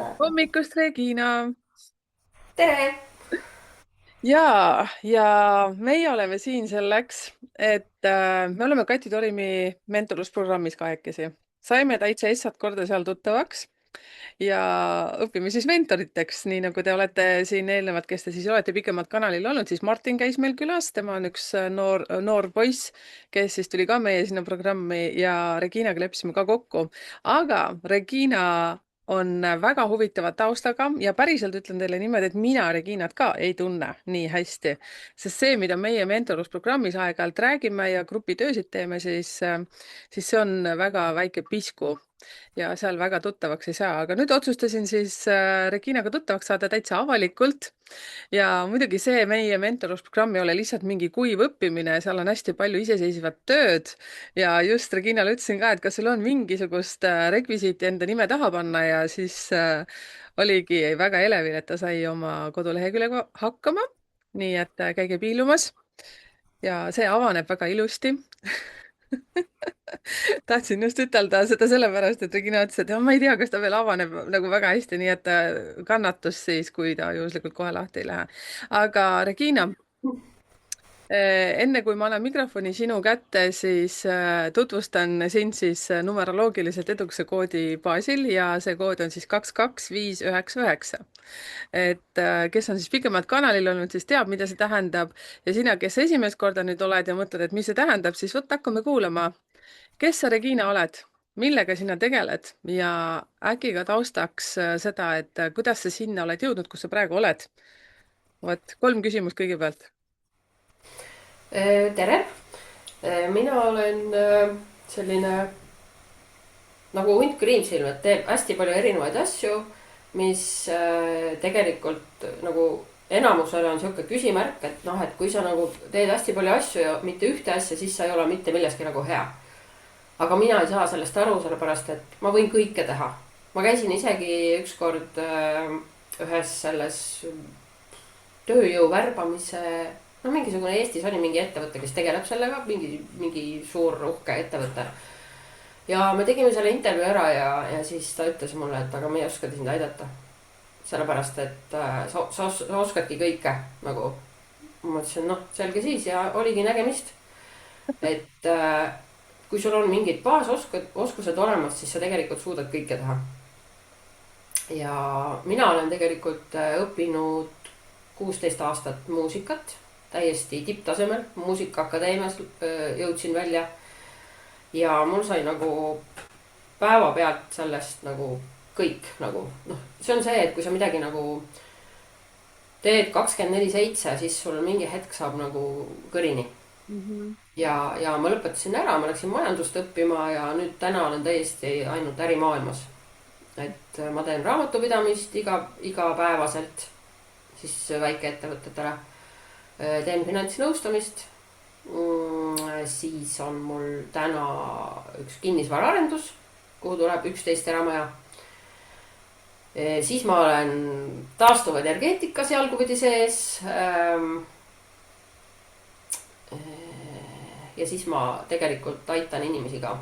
Hommikust, Regina! tere! Ja meie oleme siin selleks, et me oleme Kati Torimi mentorlusprogrammis kahekesi. Saime täitsa essad korda seal tuttavaks ja õpime siis mentoriteks, nii nagu te olete siin eelnevad, kes te siis olete pikemalt kanalil olnud, siis Martin käis meil külas, tema on üks noor poiss, kes siis tuli ka meie sinna programmi ja Reginaga leppisime ka kokku. Aga Regina on väga huvitava taustaga ja päriselt ütlen teile niimoodi, et mina Reginat ka ei tunne nii hästi, sest see, mida meie mentorlusprogrammis aeg-ajalt räägime ja grupitöösid teeme, siis see on väga väike pisku ja seal väga tuttavaks ei saa, aga nüüd otsustasin siis Reginaga tuttavaks saada täitsa avalikult. Ja muidugi see meie mentorlusprogramm ei ole lihtsalt mingi kuiv õppimine, seal on hästi palju iseseisvat tööd. Ja just Reginale ütlesin ka, et kas sul on mingisugust rekvisiiti enda nime taha panna ja siis oligi väga elevil, et ta sai oma koduleheküljega hakkama. Nii et käige piilumas ja see avaneb väga ilusti. Tahtsin just ütelda seda sellepärast, et Regina ütles, et ma ei tea, kas ta veel avaneb nagu väga hästi, nii et kannatus siis, kui ta juhuslikult kohe lahti ei lähe. Aga Regina, enne kui ma annan mikrofoni sinu kätte, siis tutvustan sind siis numeroloogiliselt edukuse koodi baasil ja see kood on siis 22599. Et kes on siis pikemalt kanalil olnud, siis teab, mida see tähendab ja sina, kes esimest korda nüüd oled ja mõtled, et mis see tähendab, siis vot hakkame kuulama. Kes sa, Regina, oled? Millega sina tegeled ja äkki ka taustaks seda, et kuidas sa sinna oled jõudnud, kus sa praegu oled? Vot 3 küsimust kõigepealt. Tere! Mina olen selline nagu hunt kriimsilm, et teeb hästi palju erinevaid asju, mis tegelikult nagu enamusel on sihuke küsimärk, et noh, et kui sa nagu teed hästi palju asju ja mitte ühte asja, siis sa ei ole mitte milleski nagu hea. aga mina ei saa sellest aru, sellepärast et ma võin kõike teha. ma käisin isegi ükskord ühes selles tööjõu värbamise, no mingisugune Eestis oli mingi ettevõte, kes tegeleb sellega, mingi suur uhke ettevõte. ja me tegime selle intervjuu ära ja siis ta ütles mulle, et aga me ei oska sind aidata. sellepärast, et sa oskadki kõike nagu. ma mõtlesin, noh, selge siis ja oligi nägemist. et kui sul on mingid baasoskused olemas, siis sa tegelikult suudad kõike teha. ja mina olen tegelikult õppinud 16 aastat muusikat, täiesti tipptasemel, muusikaakadeemias jõudsin välja. ja mul sai nagu päevapealt sellest nagu kõik nagu, noh, see on see, et kui sa midagi nagu teed 24/7, siis sul mingi hetk saab nagu kõrini. ja ma lõpetasin ära, ma läksin majandust õppima ja nüüd täna olen täiesti ainult ärimaailmas. et ma teen raamatupidamist igapäevaselt siis väikeettevõtetele. teen finantsnõustamist. siis on mul täna üks kinnisvaraarendus, kuhu tuleb 11 eramaja. siis ma olen taastuvenergeetikas jalgupidi sees. ja siis ma tegelikult aitan inimesi ka.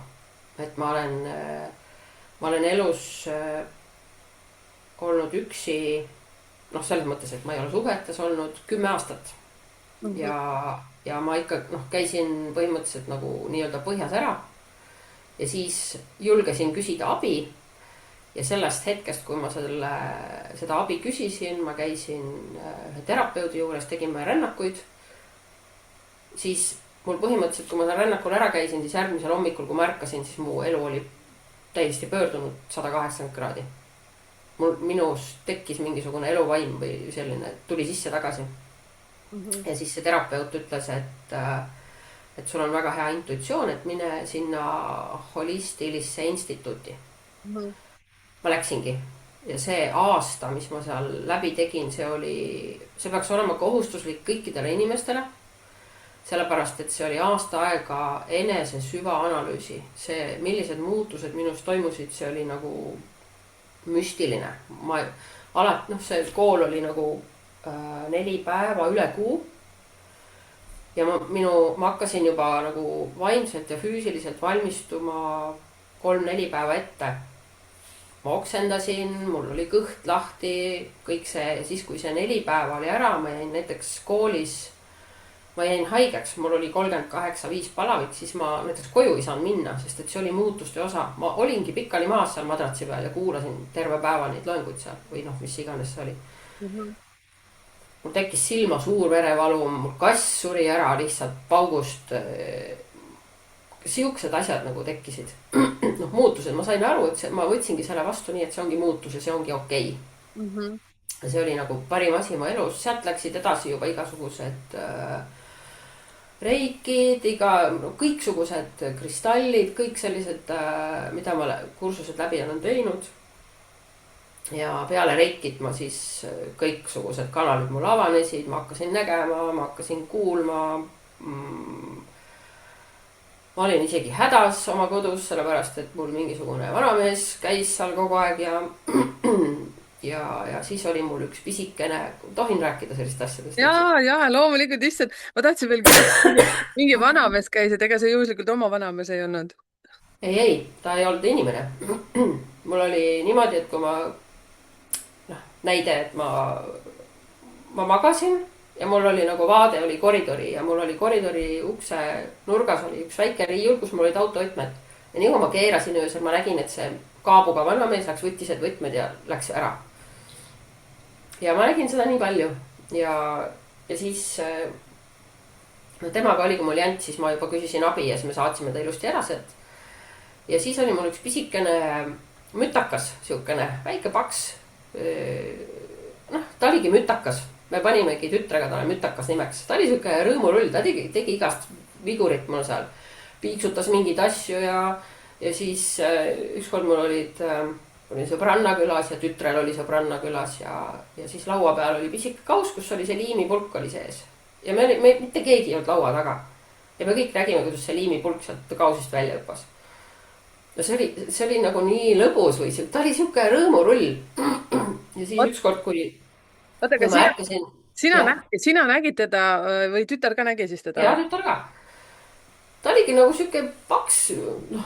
et ma olen elus olnud üksi, noh, selles mõttes, et ma ei ole suhetes olnud 10 aastat. ja ma ikka, noh, käisin põhimõtteliselt nagu nii-öelda põhjas ära. ja siis julgesin küsida abi. ja sellest hetkest, kui ma seda abi küsisin, ma käisin ühe terapeudi juures, tegime rännakuid. siis mul põhimõtteliselt, kui ma seal rännakul ära käisin, siis järgmisel hommikul, kui ma ärkasin, siis mu elu oli täiesti pöördunud 180 kraadi. minus tekkis mingisugune eluvaim või selline, tuli sisse tagasi. ja siis see terapeut ütles, et sul on väga hea intuitsioon, et mine sinna holistilisse instituuti. ma läksingi ja see aasta, mis ma seal läbi tegin, see peaks olema kohustuslik kõikidele inimestele. sellepärast, et see oli aasta aega enese süvaanalüüsi. see, millised muutused minus toimusid, see oli nagu müstiline. ma alati, noh, see kool oli nagu 4 päeva üle kuu. ja ma hakkasin juba nagu vaimselt ja füüsiliselt valmistuma 3-4 päeva ette. ma oksendasin, mul oli kõht lahti, kõik see, siis kui see 4 päeva oli ära, ma jäin näiteks koolis, ma jäin haigeks, mul oli 38,5 palavik, siis ma näiteks koju ei saanud minna, sest et see oli muutuste osa. Ma olingi pikali maas seal madratsi peal ja kuulasin terve päeva neid loenguid seal või noh, mis iganes see oli. Mhm. Mul tekkis silma suur verevalu, mul kass suri ära lihtsalt paugust. Siuksed asjad nagu tekkisid. Noh, muutused, ma sain aru, et ma võtsingi selle vastu nii, et see ongi muutus ja see ongi okei. Mhm. Ja see oli nagu parim asi mu elus, sealt läksid edasi juba igasugused reikid, kõiksugused kristallid, kõik sellised, mida ma kursused läbi olen teinud. Ja peale reikit ma siis kõiksugused kanalid mul avanesid, ma hakkasin nägema, ma hakkasin kuulma. Ma olin isegi hädas oma kodus, sellepärast et mul mingisugune vanamees käis seal kogu aeg ja siis oli mul üks pisikene, tohin rääkida sellist asjadest ilmselt? ja loomulikult, issand, ma tahtsin veel küsida, mingi vanamees käis, et ega see juhuslikult oma vanamees ei olnud? Ei, ta ei olnud inimene. Mul oli niimoodi, et kui ma, noh, näide, et ma magasin ja mul oli nagu vaade oli koridori ja mul oli koridori ukse nurgas oli üks väike riiul, kus mul olid autovõtmed. Ja nii kui ma keerasin öösel, ma nägin, et see kaabuga vanamees läks, võttis need võtmed ja läks ära. Ja ma nägin seda nii palju ja siis no temaga oli, kui mul jant, siis ma juba küsisin abi ja siis me saatsime ta ilusti ära sealt. Ja siis oli mul üks pisikene mütakas, siukene väike paks. Noh, ta oligi mütakas. Me panimegi tütrega talle mütakas nimeks. Ta oli siuke rõõmurull, ta tegi igast vigurit mul seal. Piiksutas mingeid asju ja siis ükskord mul olin sõbranna külas ja tütrel oli sõbranna külas ja siis laua peal oli pisike kaus, kus oli see liimipulk oli sees. Ja me mitte keegi ei olnud laua taga. Ja me kõik nägime, kuidas see liimipulk sealt kausist välja hüppas. Ja see oli nagu nii lõbus või ta oli siuke rõõmurull. Ja siis ükskord, kui Oota, aga ma ärkasin, jah, sina nägid teda või tütar ka nägi siis teda? ja tütar ka. Ta oligi nagu siuke paks, noh,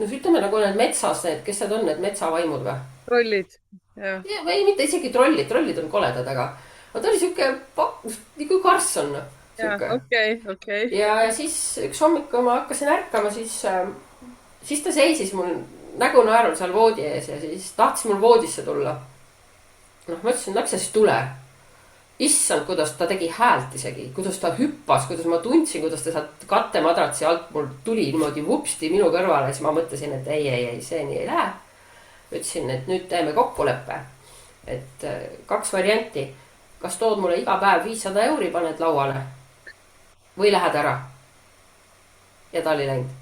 ütleme nagu need metsas need, kes need on, need metsavaimud või? Trollid, jah. Või mitte isegi trollid on koledad, aga ta oli siuke paks, nagu karss on. Ja, okei. Ja siis üks hommik, kui ma hakkasin ärkama, siis ta seisis mul nägu naerul seal voodi ees ja siis tahtis mul voodisse tulla. Noh, ma ütlesin, läks siis tule. Issand, kuidas ta tegi häält isegi, kuidas ta hüppas, kuidas ma tundsin, kuidas ta sealt kattemadratsi alt mul tuli niimoodi vupsti minu kõrvale. Siis ma mõtlesin, et ei, see nii ei lähe. Ütlesin, et nüüd teeme kokkuleppe. Et 2 varianti. Kas tood mulle iga päev 500 euri, paned lauale või lähed ära? Ja ta oli läinud.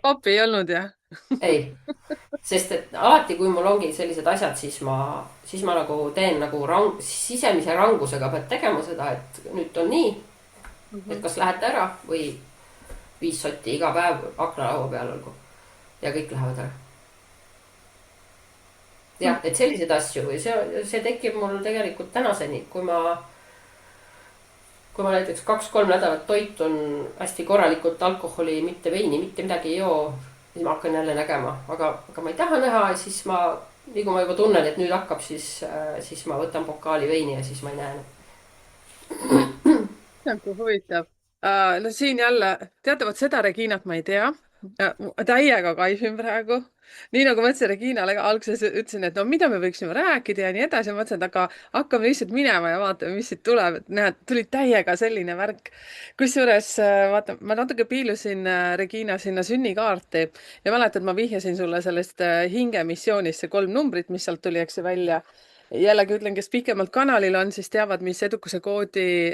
Papi ei olnud, jah? Ei, sest et alati, kui mul ongi sellised asjad, siis ma nagu teen nagu sisemise rangusega pead tegema seda, et nüüd on nii, et kas lähete ära või 5 sotti iga päev aknalaua peal olgu ja kõik lähevad ära. Jah, et selliseid asju või see tekib mul tegelikult tänaseni, kui ma näiteks 2-3 nädalat toitun hästi korralikult alkoholi, mitte veini, mitte midagi ei joo, siis ma hakkan jälle nägema, aga ma ei taha näha ja siis nii kui ma juba tunnen, et nüüd hakkab, siis ma võtan pokaali veini ja siis ma ei näe enam. Nagu huvitav. No siin jälle, teate, vot seda Reginat ma ei tea. Täiega kaifin praegu. Nii nagu ma ütlesin Reginale alguses ütlesin, et no mida me võiksime rääkida ja nii edasi. Ma mõtlesin, et aga hakkame lihtsalt minema ja vaatame, mis siit tuleb. Et näed, tuli täiega selline värk. Kusjuures vaata, ma natuke piilusin Regina sinna sünnikaarti ja mäletad, ma vihjasin sulle sellest hingemissioonist, see 3 numbrit, mis sealt tuli, eks ju, välja. Jällegi ütlen, kes pikemalt kanalil on, siis teavad, mis edukuse koodi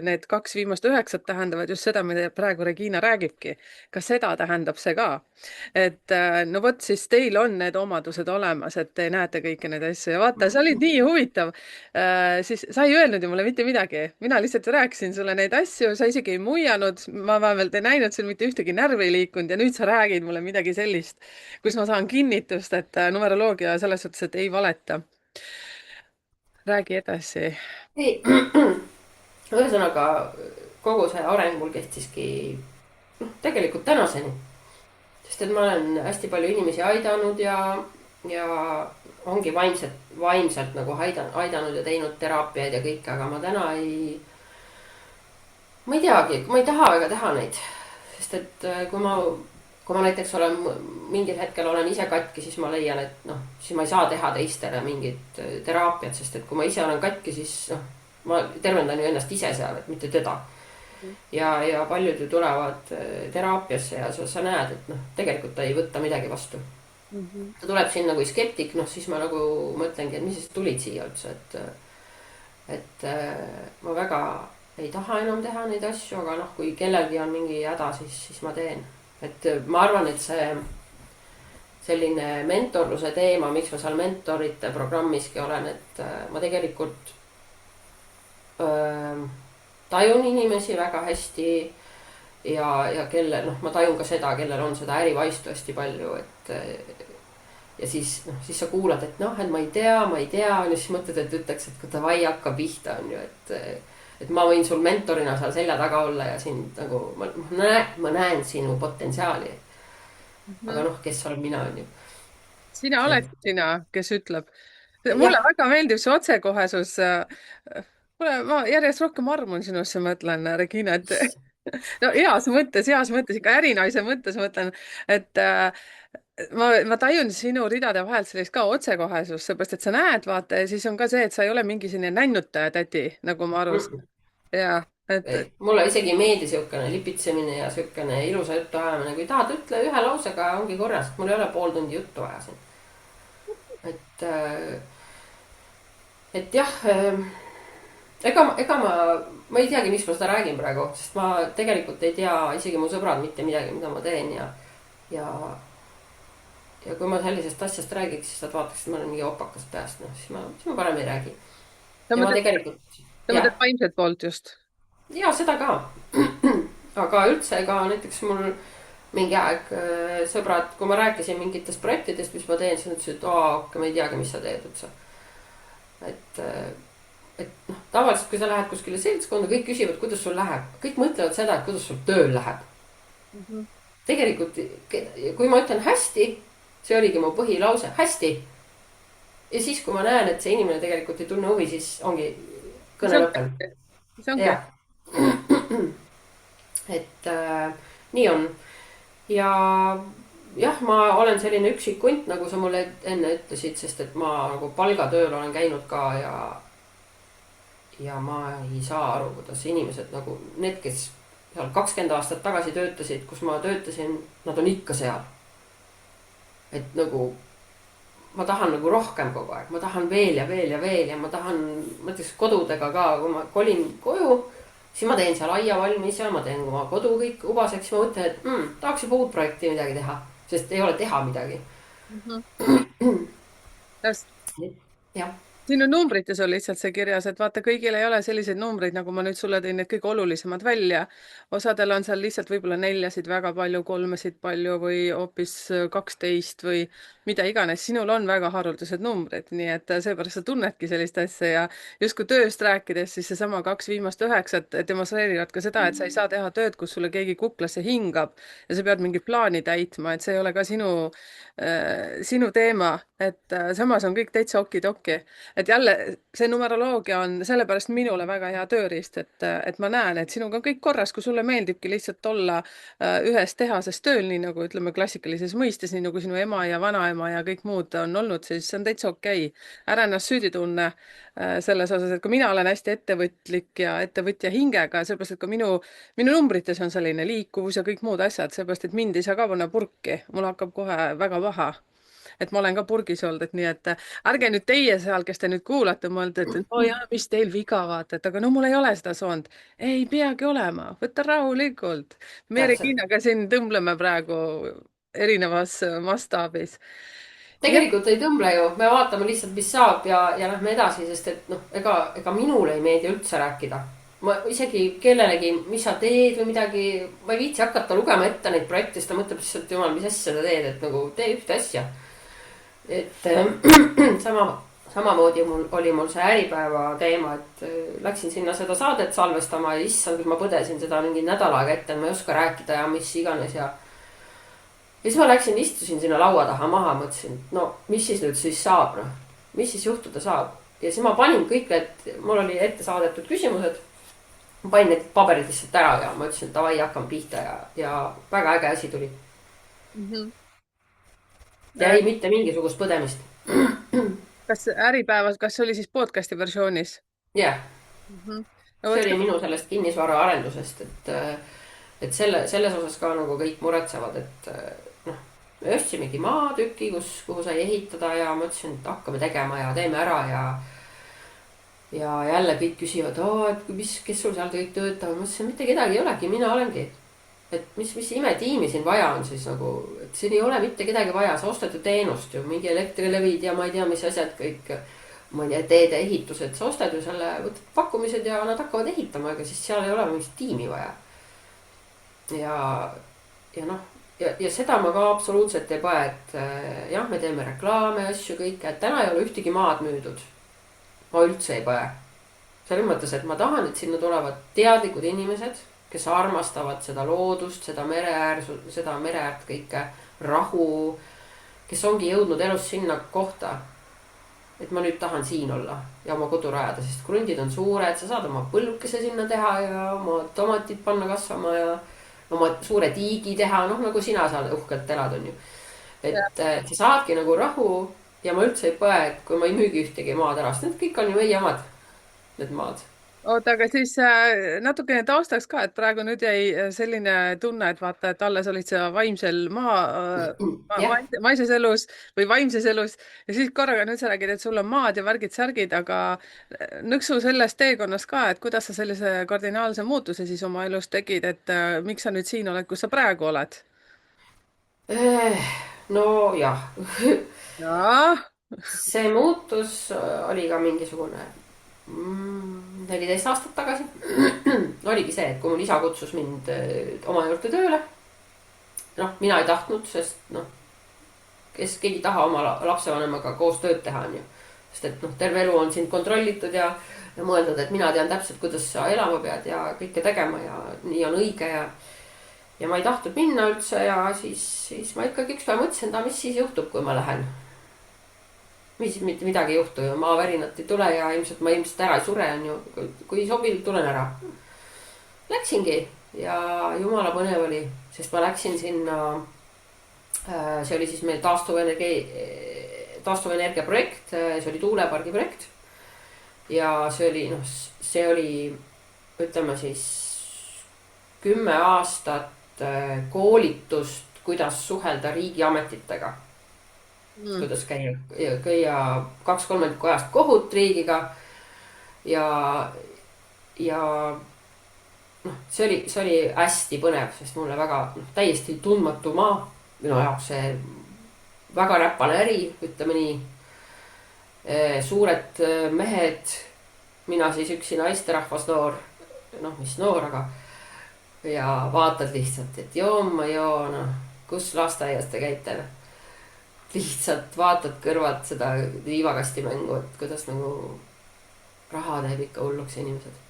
need 2 viimast 9 tähendavad just seda, mida praegu Regina räägibki. Ka seda tähendab see ka. Et no vot, siis teil on need omadused olemas, et te näete kõiki neid asju ja vaata, see oli nii huvitav. Siis sa ei öelnud ju mulle mitte midagi. Mina lihtsalt rääkisin sulle neid asju, sa isegi ei muianud, ma vähemalt ei näinud sul mitte ühtegi närvi ei liikunud ja nüüd sa räägid mulle midagi sellist, kus ma saan kinnitust, et numeroloogia selles suhtes, et ei valeta. Räägi edasi. Ei, ühesõnaga kogu see areng mul kehtiski tegelikult tänaseni. sest et ma olen hästi palju inimesi aidanud ja ongi vaimselt nagu aidanud ja teinud teraapiaid ja kõike, aga ma täna ma ei teagi, ma ei taha väga teha neid, sest et kui ma näiteks mingil hetkel olen ise katki, siis ma leian, et noh, siis ma ei saa teha teistele mingit teraapiat, sest et kui ma ise olen katki, siis noh, ma tervendan ju ennast ise seal, et mitte teda. Ja paljud ju tulevad teraapiasse ja sa näed, et noh, tegelikult ta ei võta midagi vastu. Ta tuleb sinna kui skeptik, noh siis ma nagu mõtlengi, et mis siis tulid siia üldse, et ma väga ei taha enam teha neid asju, aga noh, kui kellelgi on mingi häda, siis ma teen. Et ma arvan, et see selline mentorluse teema, miks ma seal mentorite programmiski olen, et ma tegelikult tajun inimesi väga hästi ja kelle, noh, ma tajun ka seda, kellel on seda ärivaistu hästi palju, et ja siis sa kuulad, et noh, et ma ei tea, ja siis mõtled, et ütleks, et kui davai hakka pihta, on ju, et ma võin sul mentorina seal selja taga olla ja sind nagu, ma näen sinu potentsiaali. Aga noh, kes olen mina, on ju. Sina oled sina, kes ütleb. Mulle väga meeldib see otsekohesus. Ma järjest rohkem armun sinusse, mõtlen, Regina, et no heas mõttes, ikka ärinaise mõttes mõtlen, et ma tajun sinu ridade vahelt sellist ka otsekohesust, seepärast et sa näed, vaata, ja siis on ka see, et sa ei ole mingi selline nännutaja tädi, nagu ma aru saan. Ja, mulle isegi ei meeldi siukene lipitsemine ja siukene ilusa juttu ajamine. Kui tahad, ütle ühe lausega, ongi korras. Mul ei ole pool tundi juttu vaja siin. Et jah, ega ma ei teagi, miks ma seda räägin praegu, sest ma tegelikult ei tea isegi mu sõbrad mitte midagi, mida ma teen ja kui ma sellisest asjast räägiks, siis nad vaataks, et ma olen mingi opakast peast, noh, siis ma parem ei räägi. sa mõtled vaimset poolt just? Ja seda ka. Aga üldse ka näiteks mul mingi aeg sõbrad, kui ma rääkisin mingitest projektidest, mis ma teen, siis nad ütlesid, et ma ei teagi, mis sa teed üldse. Et noh, tavaliselt kui sa lähed kuskile seltskonda, kõik küsivad, kuidas sul läheb. Kõik mõtlevad seda, et kuidas sul tööl läheb. Tegelikult, kui ma ütlen hästi, see oligi mu põhilause, hästi. Ja siis, kui ma näen, et see inimene tegelikult ei tunne huvi, siis ongi kõne lõppenud. See ongi. Et nii on. Ja jah, ma olen selline üksik hunt, nagu sa mulle enne ütlesid, sest et ma nagu palgatööl olen käinud ka ja ma ei saa aru, kuidas inimesed nagu need, kes seal 20 aastat tagasi töötasid, kus ma töötasin, nad on ikka seal. Et nagu ma tahan nagu rohkem kogu aeg, ma tahan veel ja ma tahan, mõtleks kodudega ka, kui ma kolin koju, siis ma teen seal aia valmis ja ma teen oma kodu kõik ubaseks, ma mõtlen, et tahaks juba uut projekti midagi teha, sest ei ole teha midagi. Jah. Sinu numbrites on lihtsalt see kirjas, et vaata, kõigil ei ole selliseid numbreid, nagu ma nüüd sulle tõin need kõige olulisemad välja. Osadel on seal lihtsalt võib-olla 4-sid väga palju, 3-sid palju või hoopis 12 või mida iganes. Sinul on väga haruldased numbrid, nii et seepärast sa tunnedki sellist asja ja just kui tööst rääkides, siis seesama 2 viimast 9 demonstreerivad ka seda, et sa ei saa teha tööd, kus sulle keegi kuklasse hingab ja sa pead mingi plaani täitma, et see ei ole ka sinu teema, et samas on kõik täitsa okidoki. Et jälle, see numeroloogia on sellepärast minule väga hea tööriist, et ma näen, et sinuga on kõik korras, kui sulle meeldibki lihtsalt olla ühes tehases tööl, nii nagu ütleme klassikalises mõistes, nii nagu sinu ema ja vanaema ja kõik muud on olnud, siis see on täitsa okei. Ära ennast süüdi tunne selles osas, et kui mina olen hästi ettevõtlik ja ettevõtja hingega, sellepärast, et ka minu numbrites on selline liikuvus ja kõik muud asjad, sellepärast, et mind ei saa ka panna purki, mul hakkab kohe väga paha. Et ma olen ka purgis olnud, et nii, et ärge nüüd teie seal, kes te nüüd kuulate, mõelda, et no jah, mis teil viga vaata, et aga no mul ei ole seda soond. Ei peagi olema, võta rahulikult. Me Reginaga siin tõmbleme praegu erinevas mastaabis. Tegelikult ei tõmble ju, me vaatame lihtsalt, mis saab ja lähme edasi, sest et noh, ega minule ei meeldi üldse rääkida. Ma isegi kellelegi, mis sa teed või midagi, ma ei viitsi hakata lugema ette neid projekte, sest ta mõtleb lihtsalt, jumal, mis asja sa teed, et nagu tee ühte asja. Et samamoodi oli mul see äripäeva teema, et läksin sinna seda saadet salvestama ja issand, kui ma põdesin seda mingi nädal aega ette, ma ei oska rääkida ja mis iganes ja siis ma läksin, istusin sinna laua taha maha, mõtlesin, et no mis siis nüüd siis saab, noh. mis siis juhtuda saab. ja siis ma panin kõik need, mul oli ette saadetud küsimused. ma panin need paberid lihtsalt ära ja ma ütlesin, et davai, hakkame pihta ja väga äge asi tuli. Mhm. ja ei mitte mingisugust põdemist. Kas Äripäevas, kas see oli siis podcast'i versioonis? jah yeah., Mhm. No see vot, oli minu sellest kinnisvaraarendusest, et selles osas ka nagu kõik muretsevad, et noh, me ostsimegi maatüki, kuhu sai ehitada ja ma ütlesin, et hakkame tegema ja teeme ära ja jälle kõik küsivad, et kes sul seal kõik töötavad, ma ütlesin, mitte kedagi ei olegi, mina olengi. et mis imetiimi siin vaja on siis nagu, et siin ei ole mitte kedagi vaja, sa ostad ju teenust ju, mingi Elektrilevid ja ma ei tea, mis asjad kõik. ma ei tea, teedeehitused, sa ostad ju selle, võtad pakkumised ja nad hakkavad ehitama, ega siis seal ei ole mingit tiimi vaja. ja noh, ja seda ma ka absoluutselt ei pae, et jah, me teeme reklaame ja asju kõike, et täna ei ole ühtegi maad müüdud. ma üldse ei pae. selles mõttes, et ma tahan, et sinna tulevad teadlikud inimesed, kes armastavad seda loodust, seda mereäärt kõike, rahu, kes ongi jõudnud elus sinna kohta, et ma nüüd tahan siin olla ja oma kodu rajada, sest krundid on suured, sa saad oma põllukese sinna teha ja oma tomatid panna kasvama ja oma suure tiigi teha, noh nagu sina seal uhkelt elad, on ju. et sa saadki nagu rahu ja ma üldse ei põe, et kui ma ei müügi ühtegi maad ära, sest need kõik on ju meie omad, need maad. oota, aga siis natukene taustaks ka, et praegu nüüd jäi selline tunne, et vaata, et alles olid sa vaimsel jah. maises elus või vaimses elus ja siis korraga nüüd sa räägid, et sul on maad ja värgid-särgid, aga nõksu sellest teekonnast ka, et kuidas sa sellise kardinaalse muutuse siis oma elus tegid, et miks sa nüüd siin oled, kus sa praegu oled? Nojah. jaa. see muutus oli ka mingisugune 14 aastat tagasi. oligi see, et kui mul isa kutsus mind oma juurde tööle. noh, mina ei tahtnud, sest noh, keegi ei taha oma lapsevanemaga koos tööd teha, onju. sest et noh, terve elu on sind kontrollitud ja mõeldud, et mina tean täpselt, kuidas sa elama pead ja kõike tegema ja nii on õige ja ma ei tahtnud minna üldse ja siis ma ikkagi üks päev mõtlesin, mis siis juhtub, kui ma lähen. mitte midagi ei juhtu ju, maavärinat ei tule ja ma ilmselt ära ei sure, on ju. kui sobib, tulen ära. Läksingi ja jumala põnev oli, sest ma läksin sinna. see oli siis meil taastuvenergia projekt, see oli tuulepargi projekt. ja see oli, ütleme siis 10 aastat koolitust, kuidas suhelda riigiametitega. kuidas käia 2/3 ajast kohut riigiga ja noh, see oli hästi põnev, sest mulle väga täiesti tundmatu maa, minu jaoks see väga räpane äri, ütleme nii. suured mehed, mina siis üksi naisterahvas, noor, noh, mis noor, aga ja vaatad lihtsalt, et jooma joo, noh, kus lasteaias te käite, noh. lihtsalt vaatad kõrvalt seda liivakastimängu, et kuidas nagu raha teeb ikka hulluks inimesed.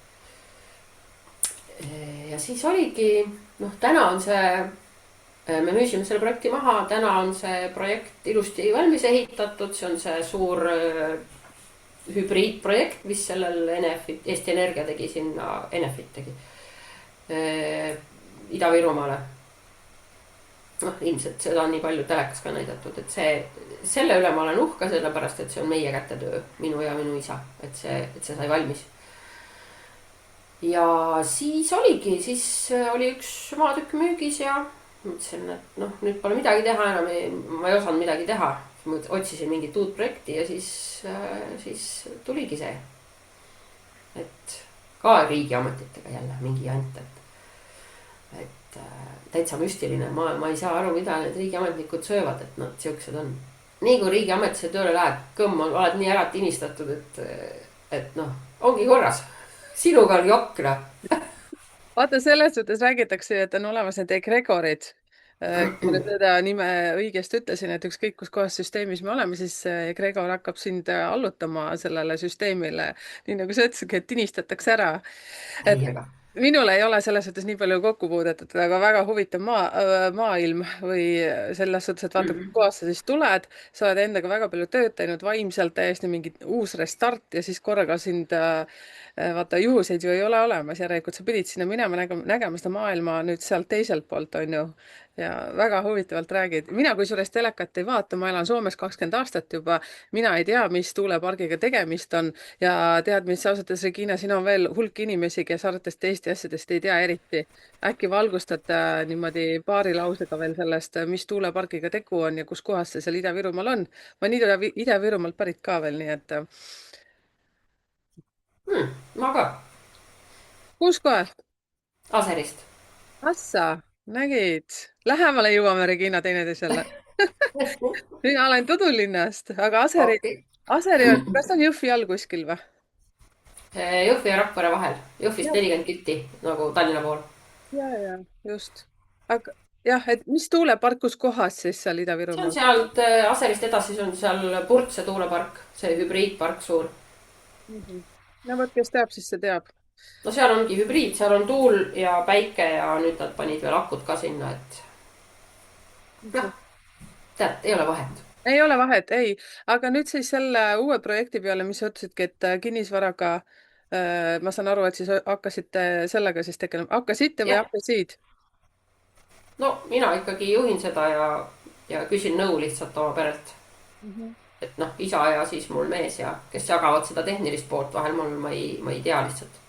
ja siis oligi, noh, täna on see, me müüsime selle projekti maha, täna on see projekt ilusti valmis ehitatud, see on see suur hübriidprojekt, mis sellel Enefit, Eesti Energia tegi sinna, Enefit tegi Ida-Virumaale. noh, ilmselt seda on nii palju telekas ka näidatud, et selle üle ma olen uhke, sellepärast et see on meie kätetöö, minu ja minu isa, et see sai valmis. ja siis oli üks maatükk müügis ja mõtlesin, et noh, nüüd pole midagi teha enam, ma ei osanud midagi teha. otsisin mingit uut projekti ja siis tuligi see, et ka riigiametitega jälle mingi jant, et täitsa müstiline, ma ei saa aru, mida need riigiametnikud söövad, et nad siuksed on. nii kui riigiametisse tööle lähed, kõmm, oled nii ära tinistatud, et noh, ongi korras. sinuga on jokk, noh. vaata, selles suhtes räägitakse, et on olemas need egregorid. kui ma nüüd seda nime õigesti ütlesin, et ükskõik kus kohas süsteemis me oleme, siis egregor hakkab sind allutama sellele süsteemile. nii nagu sa ütlesidki, et tinistatakse ära. et täiega. minul ei ole selles suhtes nii palju kokkupuudet, et aga väga huvitav maailm või selles suhtes, et vaata, kus kohast sa siis tuled, sa oled endaga väga palju tööd teinud, vaimselt täiesti mingi uus restart ja siis korraga sind vaata, juhuseid ju ei ole olemas, järelikult sa pidid sinna minema nägema seda maailma nüüd sealt teiselt poolt, on ju. ja väga huvitavalt räägid. mina kusjuures telekat ei vaata, ma elan Soomes 20 aastat juba, mina ei tea, mis tuulepargiga tegemist on ja tead, mis ausalt öeldes, Regina, siin on veel hulk inimesi, kes arvatavasti Eesti asjadest ei tea eriti. äkki valgustad niimoodi paari lausega veel sellest, mis tuulepargiga tegu on ja kus kohas see seal Ida-Virumaal on? ma olen Ida-Virumaalt pärit ka veel, nii et Ma ka. kus kohas? Aserist. Assa, nägid? Lähemale jõuame, Regina, teineteisele. mina olen Tudulinnast, aga okei. Aseri on, kas ta on Jõhvi all kuskil või? Jõhvi ja Rakvere vahel. Jõhvist ja, 40 kilti nagu Tallinna pool. ja, just. aga jah, et mis tuulepark, kus kohas siis seal see on Ida-Virumaal? sealt Aserist edasi, see on seal Purtse tuulepark, see hübriidpark suur. Mhm. no vot, kes teab, siis see teab. No seal ongi hübriid, seal on tuul ja päike ja nüüd nad panid veel akud ka sinna, et noh, tead, ei ole vahet. ei ole vahet, ei, aga nüüd siis selle uue projekti peale, mis sa ütlesidki, et kinnisvaraga ma saan aru, et siis hakkasite sellega siis tegelema, hakkasite või jah, hakkasid? no mina ikkagi juhin seda ja küsin nõu lihtsalt oma perelt. Mhm. Et noh, isa ja siis mul mees ja kes jagavad seda tehnilist poolt vahel, ma ei tea lihtsalt.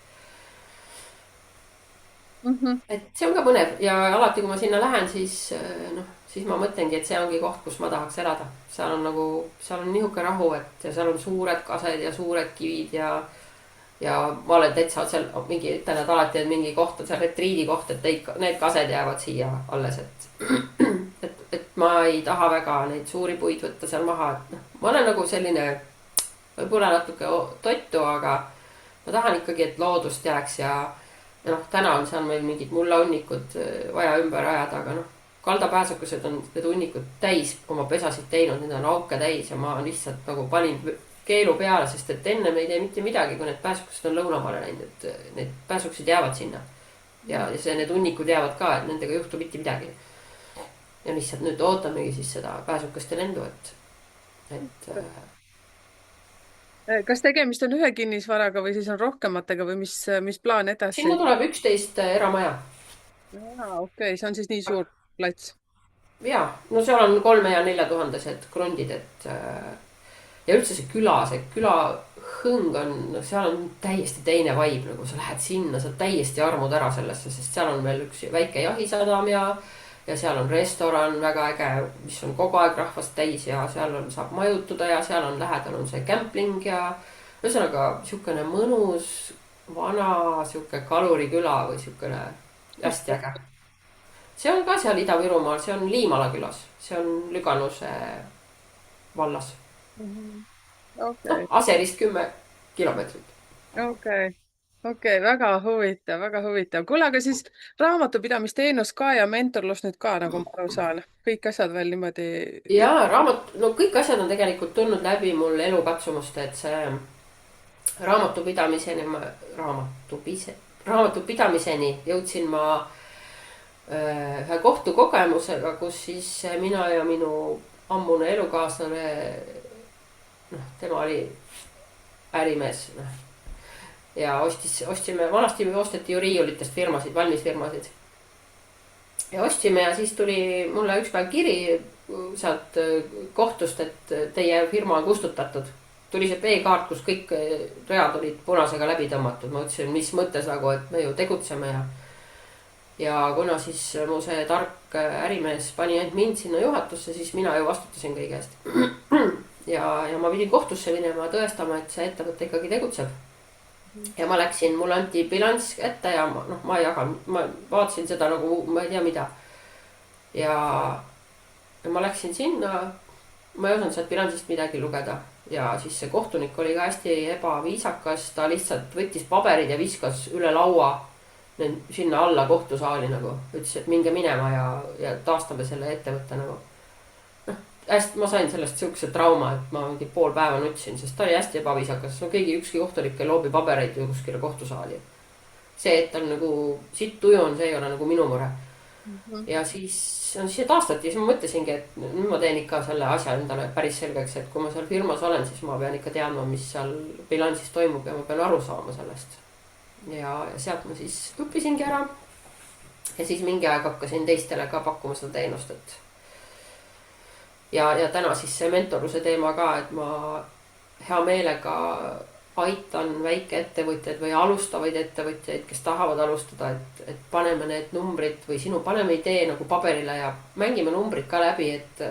Mhm. Et see on ka põnev ja alati, kui ma sinna lähen, siis noh, siis ma mõtlengi, et see ongi koht, kus ma tahaks elada. Seal on nagu, seal on nihuke rahu, et ja seal on suured kased ja suured kivid ja ma olen täitsa seal mingi, ütlen, et alati on mingi koht, on seal retriidi koht, et need kased jäävad siia alles, et ma ei taha väga neid suuri puid võtta seal maha, et noh, ma olen nagu selline võib-olla natuke tottu, aga ma tahan ikkagi, et loodust jääks ja noh, täna on seal meil mingid mullahunnikud vaja ümber ajada, aga noh, kaldapääsukused on need hunnikud täis oma pesasid teinud, need on auke täis ja ma lihtsalt nagu panin keelu peale, sest et enne me ei tee mitte midagi, kui need pääsukused on lõunamaale läinud, et need pääsukused jäävad sinna. Ja need hunnikud jäävad ka, et nendega ei juhtu mitte midagi. Ja lihtsalt nüüd ootamegi siis seda pääsukaste lendu, et kas tegemist on ühe kinnisvaraga või siis on rohkematega või mis plaan edasi? sinna tuleb 11 eramaja. okei, see on siis nii suur plats. Ja, no seal on 3 ja 4 tuhandesed krundid, et ja üldse see küla hõng on, no seal on täiesti teine vibe, nagu sa lähed sinna, sa täiesti armud ära sellesse, sest seal on veel üks väike jahisadam ja seal on restoran väga äge, mis on kogu aeg rahvast täis ja seal on, saab majutuda ja seal on lähedal on see kämpling ja ühesõnaga siukene mõnus vana siuke kaluriküla või siukene hästi äge. See on ka seal Ida-Virumaal, see on Liimala külas, see on Lüganuse vallas. okei, Aserist 10 kilomeetrit. okei, väga huvitav, väga huvitav. kuule, aga siis raamatupidamisteenus ka ja mentorlus nüüd ka, nagu ma aru saan, kõik asjad veel niimoodi. Ja no kõik asjad on tegelikult tulnud läbi mul elukatsumuste, et see raamatupidamiseni, raamatupidamiseni jõudsin ma ühe kohtukogemusega, kus siis mina ja minu ammune elukaaslane, noh, tema oli ärimees, noh. Ja vanasti osteti ju riiulitest firmasid, valmisfirmasid. Ja ostsime ja siis tuli mulle üks päev kiri sealt kohtust, et teie firma on kustutatud. Tuli see B-kaart, kus kõik read olid punasega läbi tõmmatud. Ma ütlesin, mis mõttes nagu, et me ju tegutseme ja kuna siis mu see tark ärimees pani ainult mind sinna juhatusse, siis mina ju vastutasin kõige eest. Ja ma pidin kohtusse minema tõestama, et see ettevõte ikkagi tegutseb. Ja ma läksin, mulle anti bilanss ette ja noh, ma vaatasin seda nagu, ma ei tea mida. Ja ma läksin sinna, ma ei osanud sealt bilansist midagi lugeda. Ja siis see kohtunik oli ka hästi ebaviisakas, ta lihtsalt võttis paberid ja viskas üle laua sinna alla kohtusaali nagu. Ütles, et minge minema ja taastame selle ettevõtte nagu. Hästi, ma sain sellest siukse trauma, et ma mingi pool päeva nutsin, sest ta oli hästi ebaviisakas. No ükski kohtunik ei loobi pabereid ju kuskile kohtusaali. see, et ta on nagu sitt tuju on, see ei ole nagu minu mure. Mhm. ja siis, no siis see taastati ja siis ma mõtlesingi, et nüüd ma teen ikka selle asja endale päris selgeks, et kui ma seal firmas olen, siis ma pean ikka teadma, mis seal bilansis toimub ja ma pean aru saama sellest. ja sealt ma siis õppisingi ära. ja siis mingi aeg hakkasin teistele ka pakkuma seda teenust, et ja täna siis see mentorluse teema ka, et ma hea meelega aitan väikeettevõtjaid või alustavaid ettevõtjaid, kes tahavad alustada, et paneme need numbrid või paneme idee nagu paberile ja mängime numbrid ka läbi, et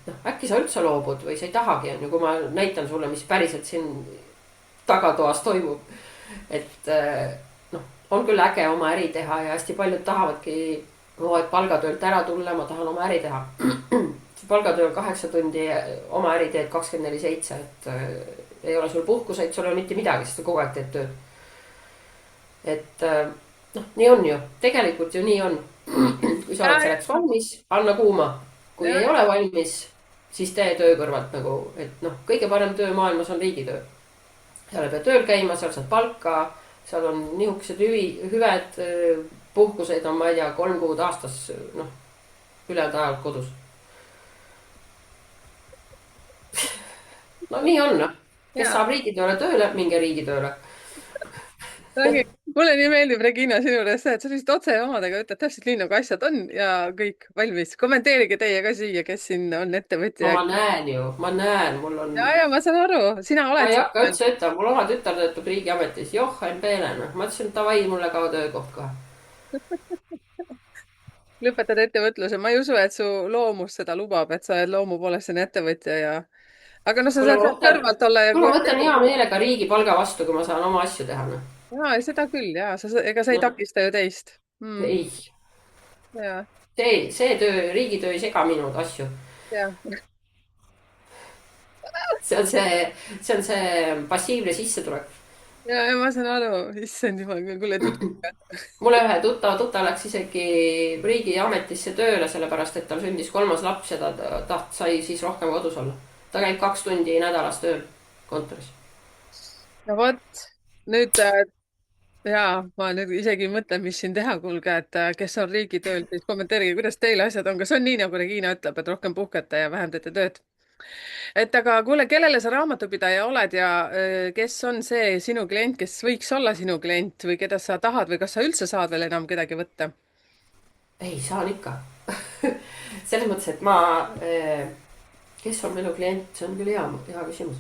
noh, äkki sa üldse loobud või sa ei tahagi, on ju, kui ma näitan sulle, mis päriselt siin tagatoas toimub. et noh, on küll äge oma äri teha ja hästi paljud tahavadki, et palgatöölt ära tulla, ma tahan oma äri teha. palgatööl 8 tundi, oma äri teed 24/7, et ei ole sul puhkuseid, sul ei ole mitte midagi, sest sa kogu aeg teed tööd. et noh, nii on ju, tegelikult ju nii on. kui sa oled selleks valmis, anna kuuma. kui Ja, ei ole valmis, siis tee töö kõrvalt nagu, et noh, kõige parem töö maailmas on riigitöö. seal ei pea tööl käima, seal saad palka, seal on nihukesed hüved, puhkuseid on, ma ei tea, 3 kuud aastas, noh, ülejäänud ajal kodus. no nii on, noh. kes ja. saab riigitööle tööle, minge riigitööle. Ongi, mulle nii meeldib, Regina, sinu juures see, et sa lihtsalt otse omadega ütled täpselt nii, nagu asjad on ja kõik valmis. Kommenteerige teie ka siia, kes siin on no ettevõtja. ma näen ju, ma näen, mul on. Ja ma saan aru, sina ma oled ei hakka selline. üldse ütlema, mul oma tütar töötab riigiametis, Johan Peele, noh. ma ütlesin, davai, mulle ka töökoht kohe. Lõpetad ettevõtluse, ma ei usu, et su loomus seda lubab, et sa oled loomu poolest selline ettevõtja ja, aga noh, sa kuule, saad sealt kõrvalt olla ja kuule, ma võtan hea koordineerida. meelega riigi palga vastu, kui ma saan oma asju teha, noh. Ja, seda küll ja ega sa ei noh, takista ju teist mm,. ei, Ja, see töö, riigitöö ei sega minu asju. ja, see on see passiivne sissetulek. ja ma saan aru, issand jumal, kuule tüdruk. mulle ühe tuttav läks isegi riigiametisse tööle, sellepärast et tal sündis 3. laps ja ta sai siis rohkem kodus olla. ta käib 2 tundi nädalas tööl kontoris. no vot, nüüd ja ma nüüd isegi mõtlen, mis siin teha, kuulge, et kes on riigitööl, siis kommenteerige, kuidas teil asjad on, kas on nii, nagu Regina ütleb, et rohkem puhkate ja vähem teete tööd? Et aga kuule, kellele sa raamatupidaja oled ja kes on see sinu klient, kes võiks olla sinu klient või keda sa tahad või kas sa üldse saad veel enam kedagi võtta? ei, saan ikka. selles mõttes, et ma, kes on minu klient, see on küll hea küsimus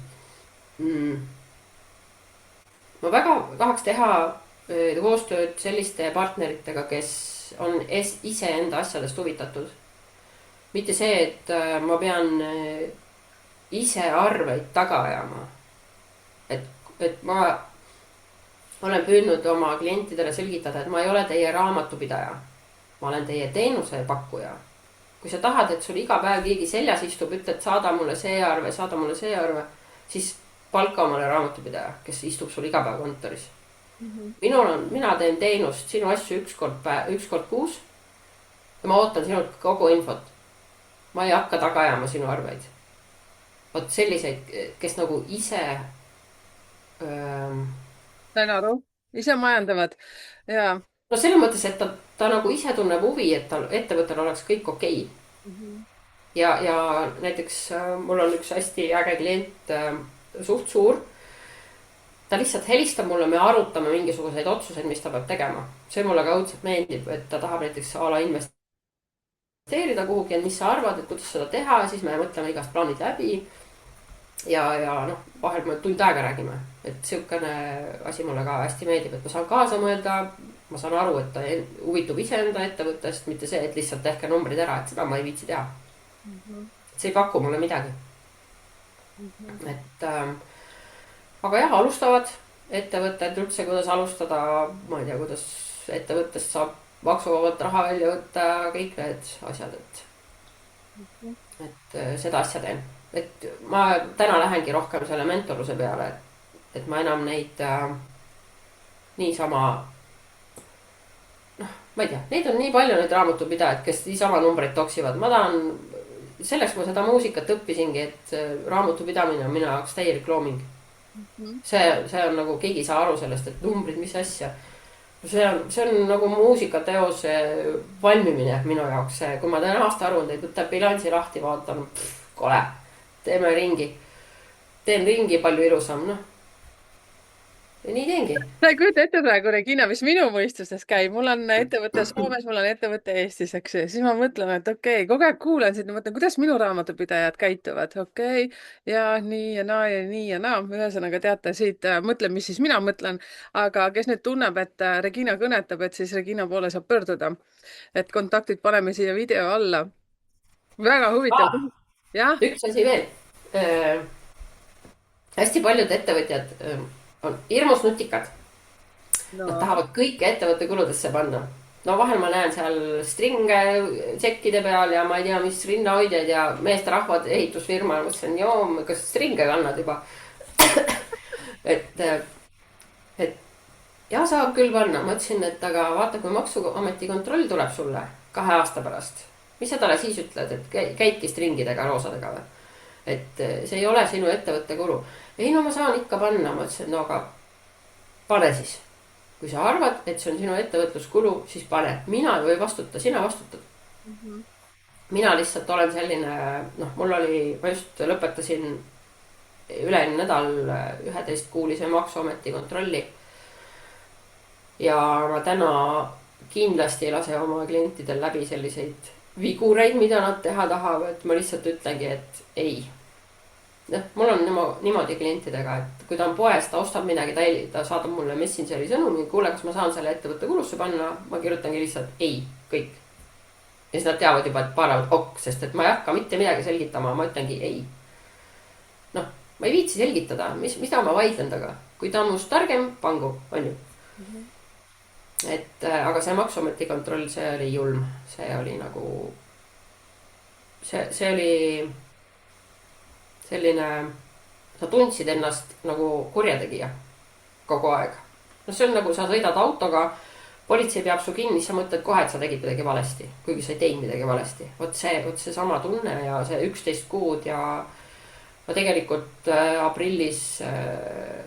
ma väga tahaks teha koostööd selliste partneritega, kes on iseenda asjadest huvitatud. mitte see, et ma pean ise arveid taga ajama. et ma olen püüdnud oma klientidele selgitada, et ma ei ole teie raamatupidaja. ma olen teie teenusepakkuja. kui sa tahad, et sul iga päev keegi seljas istub, ütled, saada mulle see arve, saada mulle see arve, siis palka omale raamatupidaja, kes istub sul iga päev kontoris. mina teen teenust, sinu asju üks kord kuus. ja ma ootan sinult kogu infot. ma ei hakka taga ajama sinu arveid. vot selliseid, kes nagu ise sain aru, ise majandavad ja. no selles mõttes, et ta nagu ise tunneb huvi, et tal ettevõttel oleks kõik okei. ja näiteks mul on üks hästi äge klient, suht suur. ta lihtsalt helistab mulle, me arutame mingisuguseid otsuseid, mis ta peab tegema. see mulle ka õudselt meeldib, et ta tahab näiteks a la investeerida kuhugi, et mis sa arvad, et kuidas seda teha, siis me mõtleme igast plaanid läbi. ja noh, vahel me tund aega räägime, et siukene asi mulle ka hästi meeldib, et ma saan kaasa mõelda. ma saan aru, et ta huvitub iseenda ettevõttest, mitte see, et lihtsalt tehke numbrid ära, et seda ma ei viitsi teha. see ei paku mulle midagi. et aga jah, alustavad ettevõtted üldse, kuidas alustada, ma ei tea, kuidas ettevõttest saab maksuvabalt raha välja võtta, kõik need asjad, et seda asja teen. et ma täna lähengi rohkem selle mentorluse peale, et ma enam neid niisama, noh, ma ei tea, neid on nii palju, neid raamatupidajaid, kes niisama numbreid toksivad. ma tahan, selleks ma seda muusikat õppisingi, et raamatupidamine on minu jaoks täielik looming. see on nagu, keegi ei saa aru sellest, et numbrid, mis asja. see on nagu muusikateose valmimine minu jaoks, see, kui ma teen aastaaruandeid, võtan bilansi lahti, vaatan, kole, teeme ringi, teen ringi palju ilusam, noh. ja nii teengi. sa ei kujuta ette praegu, Regina, mis minu mõistustes käib. mul on ettevõte Soomes, mul on ettevõte Eestis, eks ju. Siis ma mõtlen, et okei, kogu aeg kuulan sind ja mõtlen, kuidas minu raamatupidajad käituvad. Okei, ja nii ja naa ja nii ja naa. Ühesõnaga teate siit, mõtlen, mis siis mina mõtlen. Aga kes nüüd tunneb, et Regina kõnetab, et siis Regina poole saab pöörduda. Et kontaktid paneme siia video alla. Väga huvitav. Jah, Üks asi veel. Hästi paljud ettevõtjad on hirmus nutikad. Nad no tahavad kõike ettevõtte kuludesse panna. No vahel ma näen seal stringe tšekkide peal ja ma ei tea, mis rinnahoidjaid ja meesterahvad ehitusfirma. Mõtlesin, joo, kas stringe kannad juba? et, et ja saab küll panna. Ma ütlesin, et aga vaata, kui maksuameti kontroll tuleb sulle 2 aasta pärast. Mis sa talle siis ütled, et käidki stringidega, roosadega või? Et see ei ole sinu ettevõtte kulu. Ei, no ma saan ikka panna. Ma ütlesin, no aga pane siis. Kui sa arvad, et see on sinu ettevõtluskulu, siis pane. Mina ei või vastuta, sina vastutad. Mina lihtsalt olen selline, noh, mul oli, ma just lõpetasin üle-eelmine nädal 11-kuulise maksuameti kontrolli. Ja ma täna kindlasti ei lase oma klientidel läbi selliseid vigureid, mida nad teha tahavad. Ma lihtsalt ütlengi, et ei. Mul on niimoodi klientidega, et kui ta on poes, ta ostab midagi, ta saadab mulle Messengeri sõnumi, kuule, kas ma saan selle ettevõtte kulusse panna, ma kirjutangi lihtsalt ei, kõik. Ja siis nad teavad juba, et paaravad ok, sest et ma ei hakka mitte midagi selgitama, ma ütlengi ei. Noh, ma ei viitsi selgitada, mida ma vaidlen taga. Kui ta on must targem, pangu, on ju. Et aga see maksuameti kontroll, see oli julm, see oli nagu, see oli selline, sa tundsid ennast nagu kurjategija kogu aeg. No see on nagu, sa sõidad autoga, politsei peab su kinni, sa mõtled kohe, et sa tegid midagi valesti, kuigi sa ei teinud midagi valesti. Vot see sama tunne ja see 11 kuud ja ma tegelikult aprillis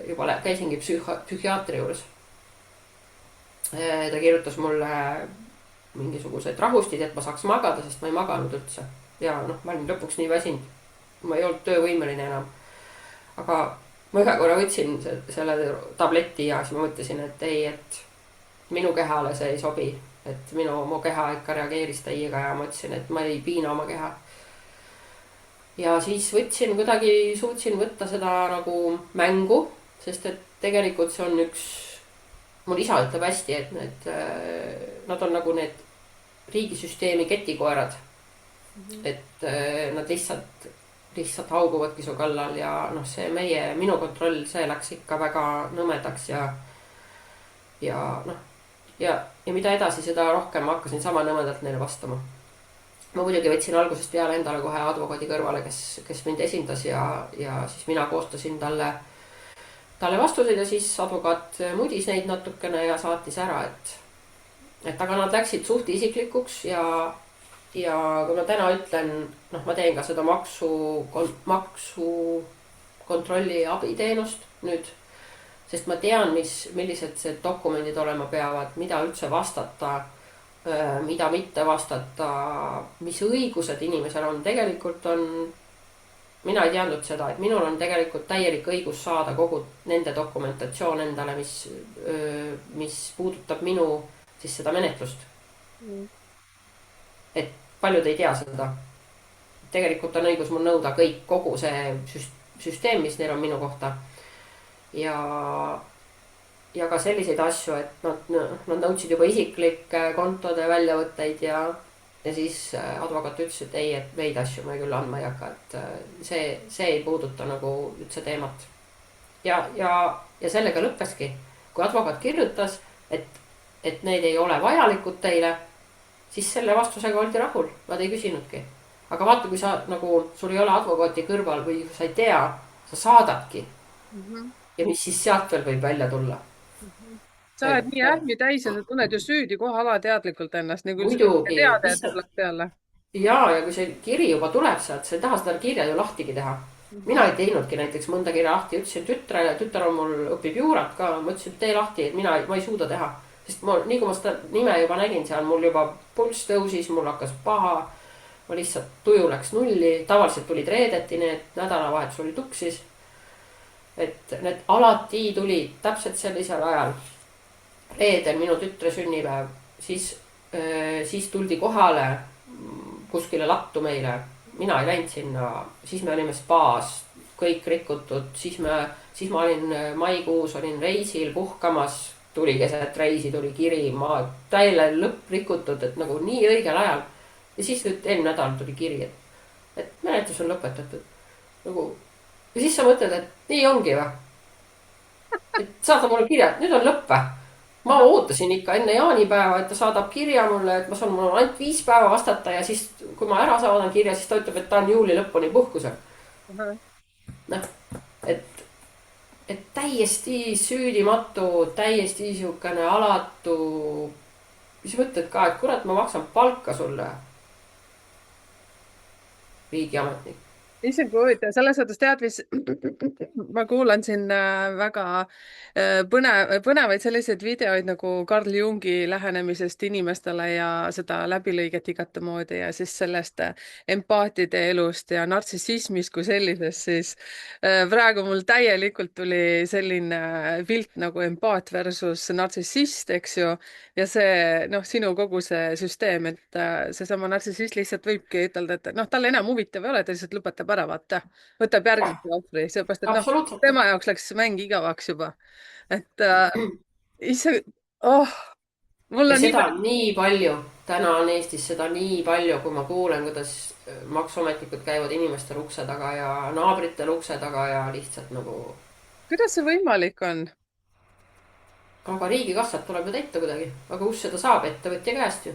juba käisingi psühhiaatri juures. Ta kirjutas mulle mingisugused rahustid, et ma saaks magada, sest ma ei maganud üldse. Ja noh, ma olin lõpuks nii väsinud. Ma ei olnud töövõimeline enam. Aga ma ühe korra võtsin selle tableti ja siis ma mõtlesin, et ei, et minu kehale see ei sobi. Et mu keha ikka reageeris täiega ja ma ütlesin, et ma ei piina oma keha. Ja siis kuidagi suutsin võtta seda nagu mängu, sest et tegelikult see on üks, mul isa ütleb hästi, et nad on nagu need riigisüsteemi ketikoerad. Et nad lihtsalt hauguvadki su kallal ja noh, see minu kontroll, see läks ikka väga nõmedaks ja noh, ja mida edasi, seda rohkem hakkasin sama nõmedalt neile vastama. Ma muidugi võtsin algusest peale endale kohe advokaadi kõrvale, kes mind esindas ja siis mina koostasin talle vastuseid ja siis advokaat mudis neid natukene ja saatis ära, et aga nad läksid suht isiklikuks ja kui ma täna ütlen, noh, ma teen ka seda maksu kontrolli abiteenust nüüd, sest ma tean, millised see dokumendid olema peavad, mida üldse vastata, mida mitte vastata, mis õigused inimesel on. Tegelikult mina ei teadnud seda, et minul on tegelikult täielik õigus saada kogu nende dokumentatsioon endale, mis puudutab minu siis seda menetlust. Et paljud ei tea seda. Tegelikult on õigus mul nõuda kogu see süsteem, mis neil on minu kohta. Ja ka selliseid asju, et nad nõudsid juba isiklike kontode väljavõtteid ja siis advokaat ütles, et ei, et neid asju ma küll andma ei hakka, et see ei puuduta nagu üldse teemat. Ja sellega lõppeski. Kui advokaat kirjutas, et need ei ole vajalikud teile, siis selle vastusega oldi rahul, nad ei küsinudki. Aga vaata, kui sa nagu, sul ei ole advokaati kõrval või sa ei tea, sa saadadki. Ja mis siis sealt veel võib välja tulla. Sa oled nii ähmi täis ja sa tunned ju süüdi kohe alateadlikult ennast, nii kui muidugi, teada, et tuleb peale. Ja kui see kiri juba tuleb sealt, sa ei taha seda kirja ju lahtigi teha. Mina ei teinudki näiteks mõnda kirja lahti, ütlesin tütter on mul õpib juurat ka, ma ütlesin, tee lahti, et ma ei suuda teha. sest nii kui ma seda nime juba nägin seal, mul juba pulss tõusis, mul hakkas paha. ma lihtsalt, tuju läks nulli, tavaliselt tulid reedeti, need nädalavahetus oli tuksis. et need alati tulid täpselt sellisel ajal. reedel minu tütre sünnipäev, siis tuldi kohale kuskile lattu meile. mina ei läinud sinna, siis me olime spaas, kõik rikutud, siis ma olin maikuus, olin reisil puhkamas, tuli keset reisi, tuli kiri, ma täiele lõpp rikutud, et nagu nii õigel ajal. ja siis nüüd eelmine nädal tuli kiri, et menetlus on lõpetatud. nagu, ja siis sa mõtled, et nii ongi või? et saada mulle kirja, et nüüd on lõpp või? ma ootasin ikka enne jaanipäeva, et ta saadab kirja mulle, et mul on ainult 5 päeva vastata ja siis, kui ma ära saadan kirja, siis ta ütleb, et ta on juuli lõpuni puhkusel. noh, et täiesti süüdimatu, täiesti siukene alatu. siis mõtled ka, et kurat, ma maksan palka sulle, riigiametnik. issand kui huvitav, selles suhtes tead, mis ma kuulan siin väga põnevaid selliseid videoid nagu Carl Jungi lähenemisest inimestele ja seda läbilõiget igatemoodi ja siis sellest empaatide elust ja nartsissismist kui sellisest, siis praegu mul täielikult tuli selline pilt nagu empaat versus nartsissist, eks ju. ja see, noh, sinu kogu see süsteem, et seesama nartsissist lihtsalt võibki ütelda, et noh, talle enam huvitav ei ole, ta lihtsalt lõpetab ära, vaata. võtab järgmise ohvri, sellepärast et noh, absoluutselt. tema jaoks läks mäng igavaks juba. et ise, mul ja on nii seda palju. on nii palju, täna on Eestis seda nii palju, kui ma kuulen, kuidas maksuametnikud käivad inimestel ukse taga ja naabritel ukse taga ja lihtsalt nagu. kuidas see võimalik on? aga riigikassat tuleb ju täita kuidagi, aga kust seda saab, ettevõtja käest ju.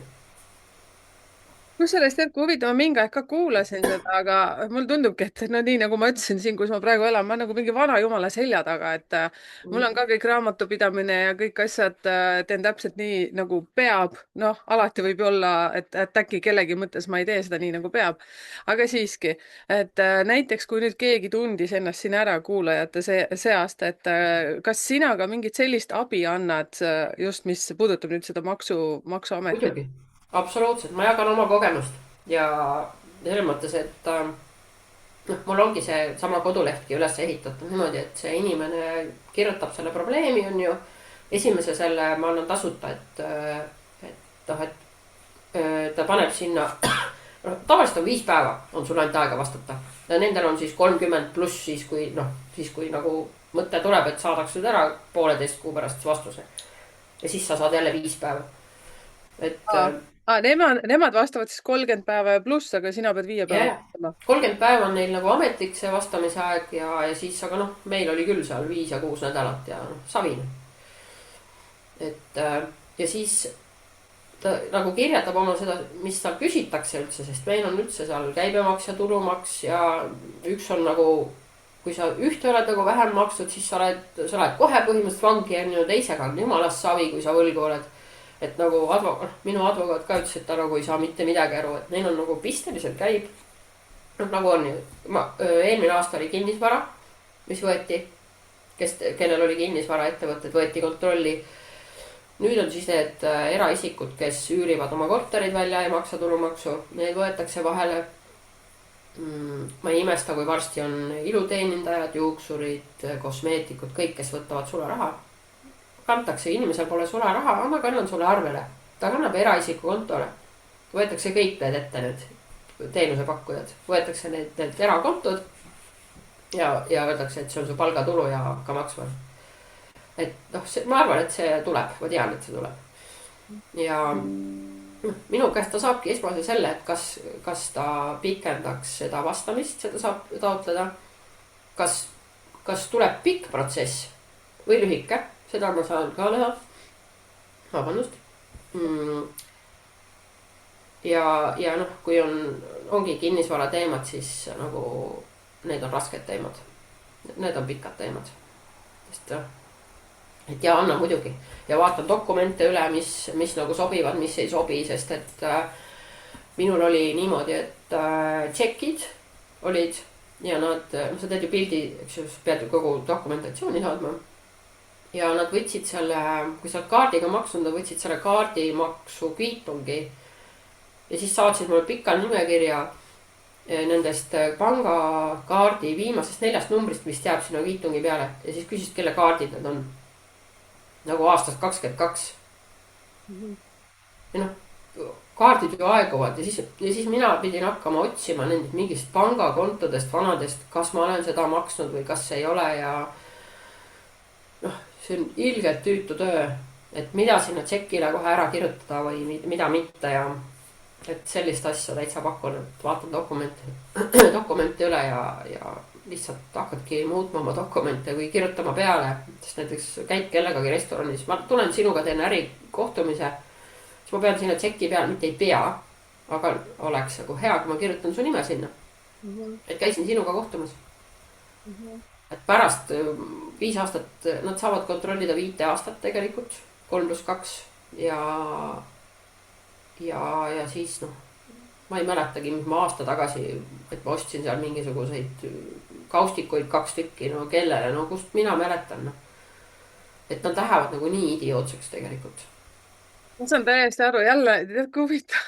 kusjuures tead, kui huvitav, ma mingi aeg ka kuulasin seda, aga mulle tundubki, et no nii nagu ma ütlesin siin, kus ma praegu elan, ma nagu mingi vana jumala selja taga, et mul on ka kõik raamatupidamine ja kõik asjad teen täpselt nii nagu peab. noh, alati võib ju olla, et äkki kellegi mõttes ma ei tee seda nii nagu peab. aga siiski, et näiteks kui nüüd keegi tundis ennast siin ära kuulajate seast, et kas sina ka mingit sellist abi annad just, mis puudutab nüüd seda maksuametit? muidugi, absoluutselt, ma jagan oma kogemust ja selles mõttes, et noh, mul ongi see sama kodulehtki üles ehitatud niimoodi, et see inimene kirjutab selle probleemi, on ju. esimese selle ma annan tasuta, et noh, et ta paneb sinna, noh, tavaliselt on 5 päeva on sul ainult aega vastata ja nendel on siis 30 pluss siis, kui nagu mõte tuleb, et saadaks nüüd ära 1,5 kuu pärast vastuse. ja siis sa saad jälle 5 päeva, et Nemad vastavad siis 30 päeva ja pluss, aga sina pead 5 päeva vastama. 30 päeva on neil nagu ametlik see vastamise aeg ja siis, aga noh, meil oli küll seal 5 ja 6 nädalat ja noh, savin. et ja siis ta nagu kirjeldab oma seda, mis seal küsitakse üldse, sest meil on üldse seal käibemaks ja tulumaks ja üks on nagu, kui sa ühte oled nagu vähem makstud, siis sa oled kohe põhimõtteliselt vangi ja no teisega on jumalast savi, kui sa võlgu oled. et nagu minu advokaat ka ütles, et ta nagu ei saa mitte midagi aru, et neil on nagu pisteliselt käib. noh, nagu on ju, eelmine aasta oli kinnisvara, mis võeti, kellel oli kinnisvaraettevõtted, võeti kontrolli. nüüd on siis need eraisikud, kes üürivad oma korterid välja, ei maksa tulumaksu, need võetakse vahele. ma ei imesta, kui varsti on iluteenindajad, juuksurid, kosmeetikud, kõik, kes võtavad sularaha. kantakse, inimesel pole sularaha, ma kannan sulle arvele, ta kannab eraisiku kontole. võetakse kõik need ette, need teenusepakkujad, võetakse need erakontod ja öeldakse, et see on su palgatulu ja hakka maksma. et noh, ma arvan, et see tuleb, ma tean, et see tuleb. ja minu käest ta saabki esmase selle, et kas ta pikendaks seda vastamist, seda saab taotleda. kas tuleb pikk protsess või lühike, seda ma saan ka näha. vabandust. ja noh, kui ongi kinnisvara teemad, siis nagu need on rasked teemad. Need on pikad teemad. sest et ja anna muidugi ja vaatan dokumente üle, mis nagu sobivad, mis ei sobi, sest et minul oli niimoodi, et tšekid olid ja nad, sa teed ju pildi, eks ju, pead ju kogu dokumentatsiooni saadma. ja nad võtsid selle, kui sa oled kaardiga maksnud, nad võtsid selle kaardimaksu kviitungi ja siis saatsid mulle pika nimekirja nendest pangakaardi viimasest 4 numbrist, mis jääb sinna kviitungi peale ja siis küsisid, kelle kaardid need on. Nagu aastast 22. Ja noh, kaardid ju aeguvad ja siis mina pidin hakkama otsima nendest mingist pangakontodest vanadest, kas ma olen seda maksnud või kas ei ole ja noh, see on ilgelt tüütu töö, et mida sinna tšekile kohe ära kirjutada või mida mitte ja et sellist asja täitsa pakun, et vaatan dokumente üle ja lihtsalt hakkadki muutma oma dokumente või kirjutama peale, sest näiteks käid kellegagi restoranis, ma tulen sinuga, teen ärikohtumise, siis ma pean sinna tšeki peale, mitte ei pea, aga oleks nagu hea, kui ma kirjutan su nime sinna. Et käisin sinuga kohtumas. Et pärast 5 aastat, nad saavad kontrollida 5 aastat tegelikult, 3+2 ja siis noh, ma ei mäletagi, mis ma aasta tagasi, et ma ostsin seal mingisuguseid kaustikuid 2 tükki, no kellele, no kust mina mäletan, noh. Et nad lähevad nagu nii idiootseks tegelikult. ma saan täiesti aru, jälle, tead kui huvitav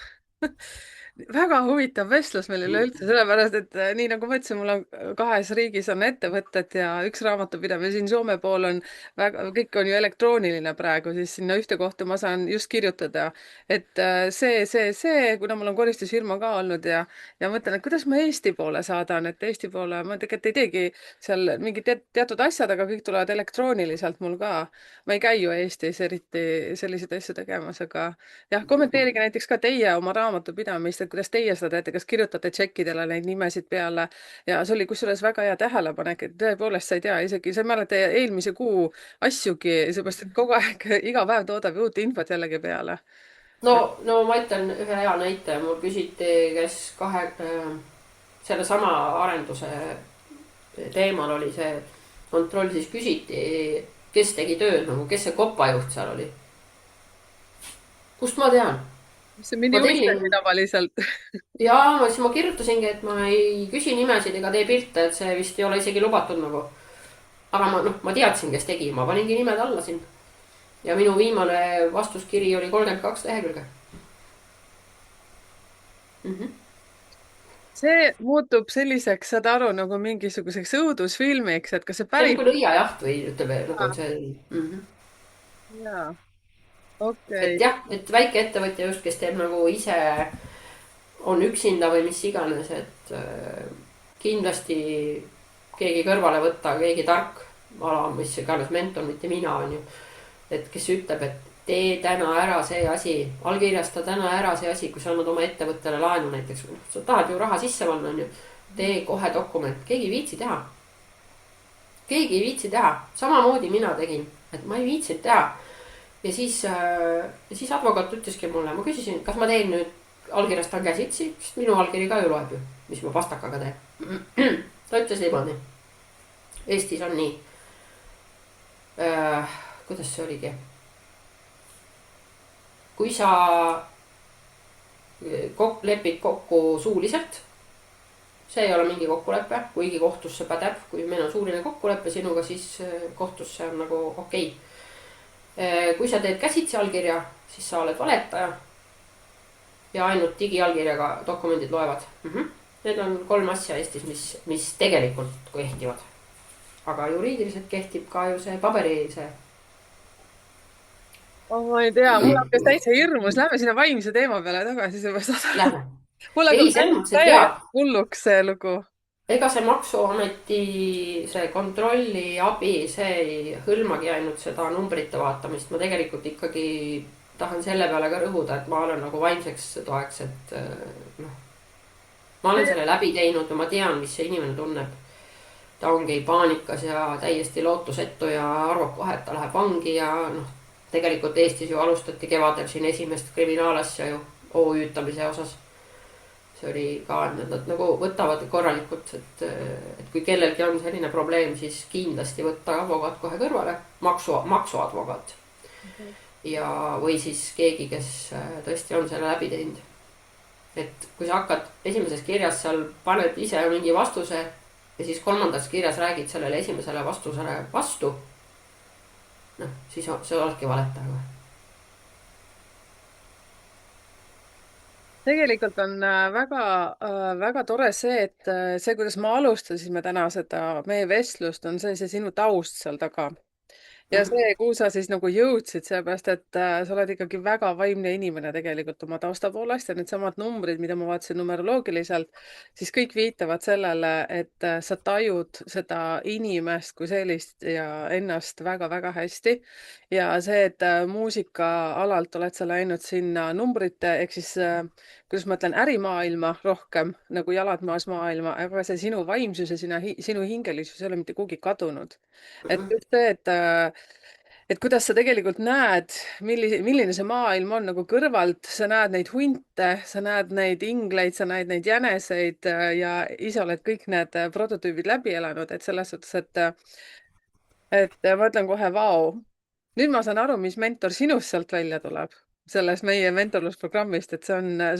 väga huvitav vestlus meil üleüldse, sellepärast et nii nagu ma ütlesin, mul on 2 riigis on ettevõtted ja üks raamatupidaja siin Soome pool on väga, kõik on ju elektrooniline praegu, siis sinna ühte kohta ma saan just kirjutada, et kuna mul on koristusfirma ka olnud ja mõtlen, et kuidas ma Eesti poole saadan, et Eesti poole ma tegelikult ei teegi seal mingid teatud asjad, aga kõik tulevad elektrooniliselt mul ka. ma ei käi ju Eestis eriti selliseid asju tegemas, aga jah, kommenteerige näiteks ka teie oma raamatupidamist, et kuidas teie seda teete, kas kirjutate tšekkidele neid nimesid peale ja see oli kusjuures väga hea tähelepanek, et tõepoolest sa ei tea isegi, sa ei mäleta eelmise kuu asjugi, seepärast et kogu aeg iga päev toodab uut infot jällegi peale. No ma ütlen ühe hea näite, mul küsiti, kes sellesama arenduse teemal oli see kontroll, siis küsiti, kes tegi tööd nagu, kes see kopajuht seal oli. Kust ma tean? see on mini uistagi tavaliselt. ja siis ma kirjutasingi, et ma ei küsi nimesid ega tee pilte, et see vist ei ole isegi lubatud nagu. aga ma teadsin, kes tegi, ma paningi nimed alla siin. Ja minu viimane vastuskiri oli 32 lehekülge. see muutub selliseks, saad aru, nagu mingisuguseks õudusfilmiks, et kas see See on päris... nagu nõiajaht või ütleme nagu see jaa, okei. Et jah, et väikeettevõtja just, kes teeb nagu ise, on üksinda või mis iganes, et kindlasti keegi kõrvale võtta, keegi tark ala, mis iganes mentor, mitte mina on ju. Et kes ütleb, et tee täna ära see asi, allkirjasta täna ära see asi, kui sa annad oma ettevõttele laenu näiteks, sa tahad ju raha sisse panna, on ju. Tee kohe dokument, keegi ei viitsi teha. Keegi ei viitsi teha, samamoodi mina tegin, et ma ei viitsinud teha. Ja siis advokaat ütleski mulle, ma küsisin, kas ma teen nüüd allkirjastan käsitsi, sest minu allkiri ka ju loeb ju, mis ma pastakaga teen. Ta ütles niimoodi. Eestis on nii. Kuidas see oligi? Kui sa lepid kokku suuliselt, see ei ole mingi kokkulepe, kuigi kohtusse pädeb, kui meil on suuline kokkulepe sinuga, siis kohtusse on nagu okei. Kui sa teed käsitsi allkirja, siis sa oled valetaja ja ainult digiallkirjaga dokumendid loevad. Need on 3 asja Eestis, mis tegelikult kehtivad. Aga juriidiliselt kehtib ka ju see paberi see. Ma ei tea, mul hakkas täitsa hirmus, lähme sinna vaimse teema peale tagasi, seepärast. Lähme. Mul Ei, hakkab selles mõttes, et täielikult hulluks see lugu. Ega see maksuameti see kontrolli abi, see ei hõlmagi ainult seda numbrite vaatamist. Ma tegelikult ikkagi tahan selle peale ka rõhuda, et ma olen nagu vaimseks toeks, et ma olen selle läbi teinud ja ma tean, mis see inimene tunneb. Ta ongi paanikas ja täiesti lootusetu ja arvab kohe, et ta läheb vangi ja tegelikult Eestis ju alustati kevadel siin esimest kriminaalasja ju OÜ-tamise osas. See oli ka, et nad nagu võtavad korralikult, et kui kellelgi on selline probleem, siis kindlasti võtta advokaat kohe kõrvale, maksuadvokaat. Ja või siis keegi, kes tõesti on selle läbi teinud. Et kui sa hakkad esimeses kirjas seal paned ise mingi vastuse ja siis 3. kirjas räägid sellele esimesele vastusele vastu, noh, siis sa oledki valetaja. tegelikult on väga tore see, et see, kuidas me alustasime täna seda meie vestlust, on see sinu taust seal taga. Ja see, kuhu sa siis nagu jõudsid, sellepärast et sa oled ikkagi väga vaimne inimene tegelikult oma tausta poolest ja needsamad numbrid, mida ma vaatasin numeroloogiliselt, siis kõik viitavad sellele, et sa tajud seda inimest kui sellist ja ennast väga-väga hästi. ja see, et muusikaalalt oled sa läinud sinna numbrite ehk siis kuidas ma ütlen, ärimaailma rohkem nagu jalad maas maailma, aga see sinu vaimsus ja sinu hingelisus ei ole mitte kuhugi kadunud. Et just see, et kuidas sa tegelikult näed, milline see maailm on nagu kõrvalt, sa näed neid hunte, sa näed neid ingleid, sa näed neid jäneseid ja ise oled kõik need prototüübid läbi elanud, et selles suhtes, et ma ütlen kohe, vau, nüüd ma saan aru, mis mentor sinust sealt välja tuleb, sellest meie mentorlusprogrammist, et see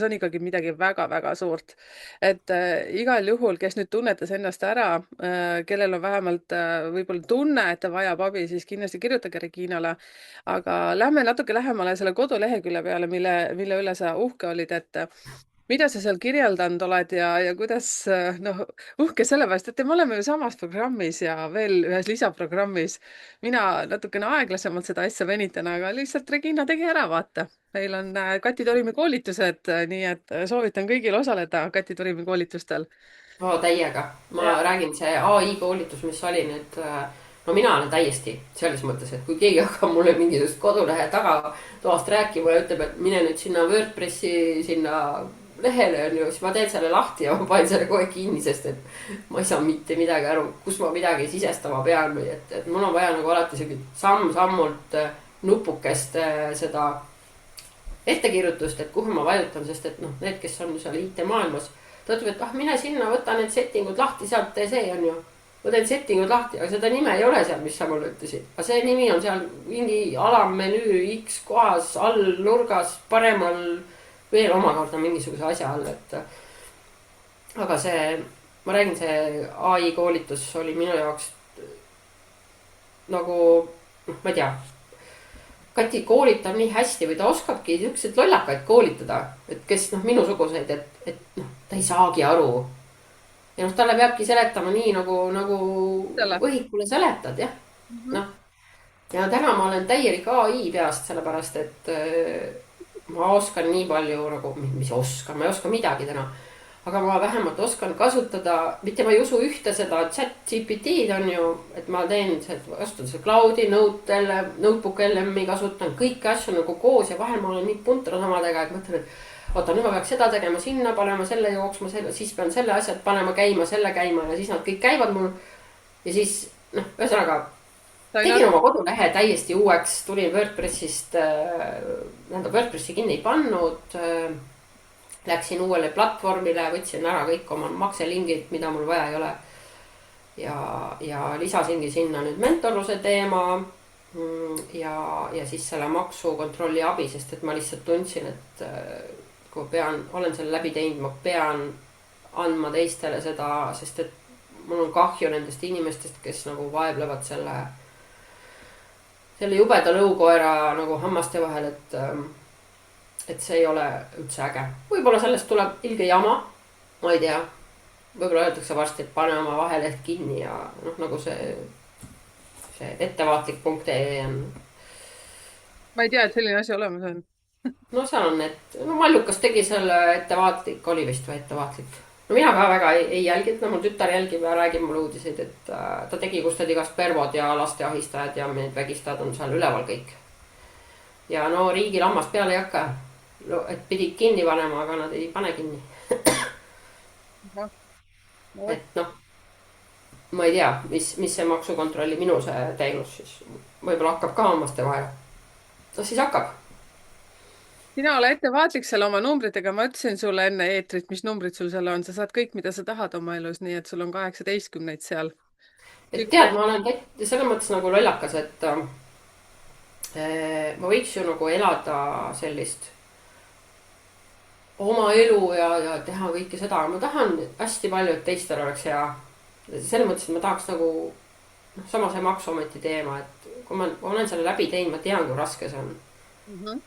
on ikkagi midagi väga-väga suurt. Et igal juhul, kes nüüd tunnetas ennast ära, kellel on vähemalt võib-olla tunne, et ta vajab abi, siis kindlasti kirjutage Reginale. aga lähme natuke lähemale selle kodulehekülje peale, mille üle sa uhke olid, et mida sa seal kirjeldanud oled ja kuidas, noh, uhke sellepärast, et me oleme ju samas programmis ja veel ühes lisaprogrammis. mina natukene aeglasemalt seda asja venitan, aga lihtsalt Regina tegi ära, vaata. meil on Kati Torimi koolitused, nii et soovitan kõigil osaleda Kati Torimi koolitustel. Oo, täiega. Ma räägin, see ai koolitus, mis oli nüüd, no mina olen täiesti selles mõttes, et kui keegi hakkab mulle mingisugust kodulehe tagatoast rääkima ja ütleb, et mine nüüd sinna WordPressi sinna lehele on ju, siis ma teen selle lahti ja ma panen selle kohe kinni, sest et ma ei saa mitte midagi aru, kus ma midagi sisestama pean või et mul on vaja nagu alati siuke samm-sammult nupukest seda ettekirjutust, et kuhu ma vajutan, sest et noh, need, kes on seal IT-maailmas, ta ütleb, et ah, mine sinna, võta need settingud lahti, sealt tee see on ju. ma teen settingud lahti, aga seda nime ei ole seal, mis sa mulle ütlesid. aga see nimi on seal mingi alammenüü X kohas all nurgas paremal veel omakorda mingisuguse asja all, et aga see, ma räägin, see ai koolitus oli minu jaoks nagu noh, ma ei tea, Kati koolitab nii hästi või ta oskabki siukseid lollakaid koolitada, et kes noh, minusuguseid, et noh, ta ei saagi aru. ja noh, talle peabki seletama nii nagu Selle. võhikule seletad, jah. noh, ja täna ma olen täielik ai peast, sellepärast et ma oskan nii palju nagu, mis oskan, ma ei oska midagi täna. aga ma vähemalt oskan kasutada, mitte ma ei usu ühte seda chat GPT-d on ju, et ma teen, kasutan seda cloud'i, notebook LM-i kasutan, kõiki asju nagu koos ja vahel ma olen nii puntras omadega, et mõtlen, et oota, nüüd ma peaks seda tegema sinna, panema selle jooksma, siis pean selle asjad panema käima, selle käima ja siis nad kõik käivad mul. ja siis noh, ühesõnaga tegin oma kodulehe täiesti uueks, tulin WordPressist, WordPressi kinni ei pannud. Läksin uuele platvormile, võtsin ära kõik oma makselingid, mida mul vaja ei ole. ja lisasingi sinna nüüd mentorluse teema ja siis selle maksukontrolli abi, sest et ma lihtsalt tundsin, et kui olen selle läbi teinud, ma pean andma teistele seda, sest et mul on kahju nendest inimestest, kes nagu vaevlevad selle jubeda lõukoera nagu hammaste vahel, et see ei ole üldse äge. võib-olla sellest tuleb ilge jama, ma ei tea. võib-olla öeldakse varsti, et pane oma vaheleht kinni ja noh, nagu see ettevaatlik.ee on. ma ei tea, et selline asi olemas on. no seal on need, no Mallukas tegi selle, ettevaatlik oli vist või ettevaatlik. no mina ka väga ei jälginud, no mul tütar jälgib ja räägib mulle uudiseid, et ta tegi, kus ta igast pervod ja laste ahistajad ja need vägistajad on seal üleval kõik. ja no riigil hammast peale ei hakka, et pidid kinni panema, aga nad ei pane kinni. et noh, ma ei tea, mis see maksukontrolli minu see teenus siis võib-olla hakkab ka hammaste vahel. no siis hakkab. sina ole ettevaatlik selle oma numbritega, ma ütlesin sulle enne eetrit, mis numbrid sul seal on, sa saad kõik, mida sa tahad oma elus, nii et sul on 18 seal. et tead, ma olen selles mõttes nagu lollakas, et ma võiks ju nagu elada sellist oma elu ja teha kõike seda, ma tahan hästi palju, et teistel oleks hea. selles mõttes, et ma tahaks nagu noh, sama see Maksuameti teema, et kui ma olen selle läbi teinud, ma tean, kui raske see on. Mhm.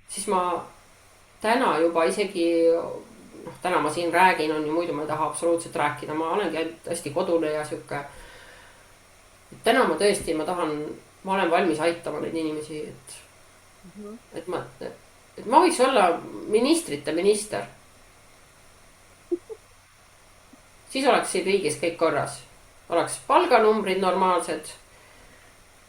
siis ma täna juba isegi, noh, täna ma siin räägin, on ju, muidu ma ei taha absoluutselt rääkida, ma olengi ainult hästi kodune ja sihuke. täna ma tõesti, ma olen valmis aitama neid inimesi, Mhm. et ma võiks olla ministrite minister. siis oleks siin riigis kõik korras. oleks palganumbrid normaalsed,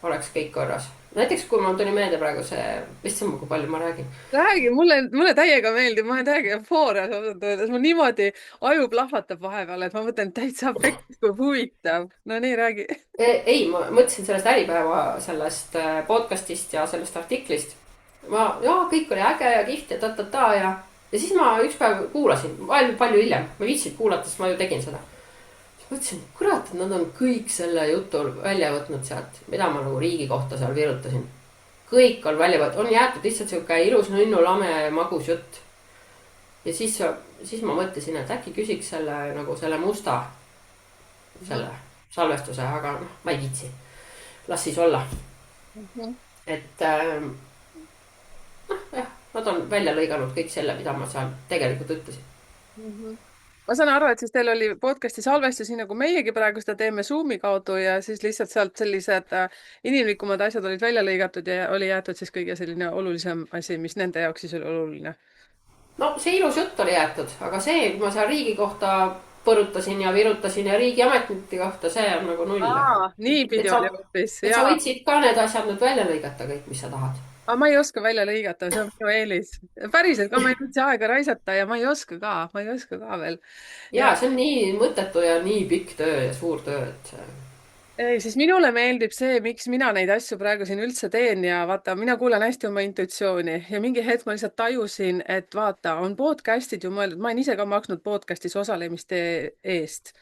oleks kõik korras. näiteks kui mul tuli meelde praegu see, issand, kui palju ma räägin. räägi, mulle täiega meeldib, ma olen täiega eufoorias ausalt öeldes, mul niimoodi aju plahvatab vahepeal, et ma mõtlen täitsa pekki, kui huvitav. No nii, räägi. ei, ma mõtlesin sellest Äripäeva sellest podcast'ist ja sellest artiklist. kõik oli äge ja kihvt ja ta ja siis ma üks päev kuulasin, palju hiljem, ma ei viitsinud kuulata, sest ma ju tegin seda. siis mõtlesin, kurat, et nad on kõik selle jutu välja võtnud sealt, mida ma nagu riigi kohta seal virutasin. kõik on välja võetud, on jäetud lihtsalt sihuke ilus nunnu lame magus jutt. ja siis ma mõtlesin, et äkki küsiks selle nagu selle musta, selle salvestuse, aga noh, ma ei viitsi. las siis olla. Mhm. et jah, nad on välja lõiganud kõik selle, mida ma seal tegelikult ütlesin. Mhm. Ma saan aru, et siis teil oli podcast'i salvestus, nii nagu meiegi praegu seda teeme Zoomi kaudu ja siis lihtsalt sealt sellised inimlikumad asjad olid välja lõigatud ja oli jäetud siis kõige selline olulisem asi, mis nende jaoks siis oli oluline. no see ilus jutt oli jäetud, aga see, kui ma seal riigi kohta põrutasin ja virutasin ja riigiametnike kohta, see on nagu null. Niipidi oli hoopis, et sa jaa. võtsid ka need asjad nüüd välja lõigata kõik, mis sa tahad. aga ma ei oska välja lõigata, see on minu eelis. päriselt ka, ma ei viitsi aega raisata ja ma ei oska ka veel. ja see on nii mõttetu ja nii pikk töö ja suur töö, et ei, siis minule meeldib see, miks mina neid asju praegu siin üldse teen ja vaata, mina kuulan hästi oma intuitsiooni ja mingi hetk ma lihtsalt tajusin, et vaata, on podcast'id ju mõeldud, ma olen ise ka maksnud podcast'is osalemiste eest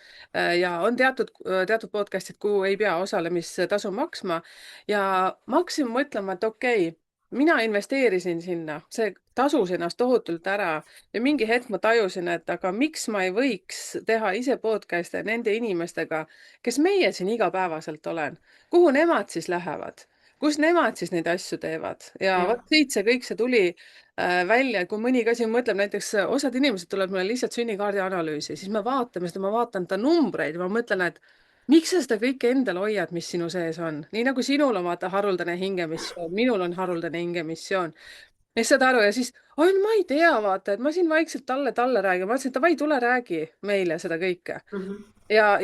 ja on teatud podcast'id, kuhu ei pea osalemistasu maksma ja ma hakkasin mõtlema, et okei, mina investeerisin sinna, see tasus ennast tohutult ära ja mingi hetk ma tajusin, et aga miks ma ei võiks teha ise podcast'e nende inimestega, kes meie siin igapäevaselt olen, kuhu nemad siis lähevad, kus nemad siis neid asju teevad ja jah. vot siit see kõik see tuli välja, kui mõni ka siin mõtleb, näiteks osad inimesed tulevad mulle lihtsalt sünnikaardi analüüsi, siis me vaatame seda, ma vaatan ta numbreid ja ma mõtlen, et miks sa seda kõike endal hoiad, mis sinu sees on, nii nagu sinul on vaata haruldane hingemissioon, minul on haruldane hingemissioon. ja siis saad aru ja siis, oi ma ei tea, vaata, et ma siin vaikselt talle räägin, ma ütlesin, et davai, tule räägi meile seda kõike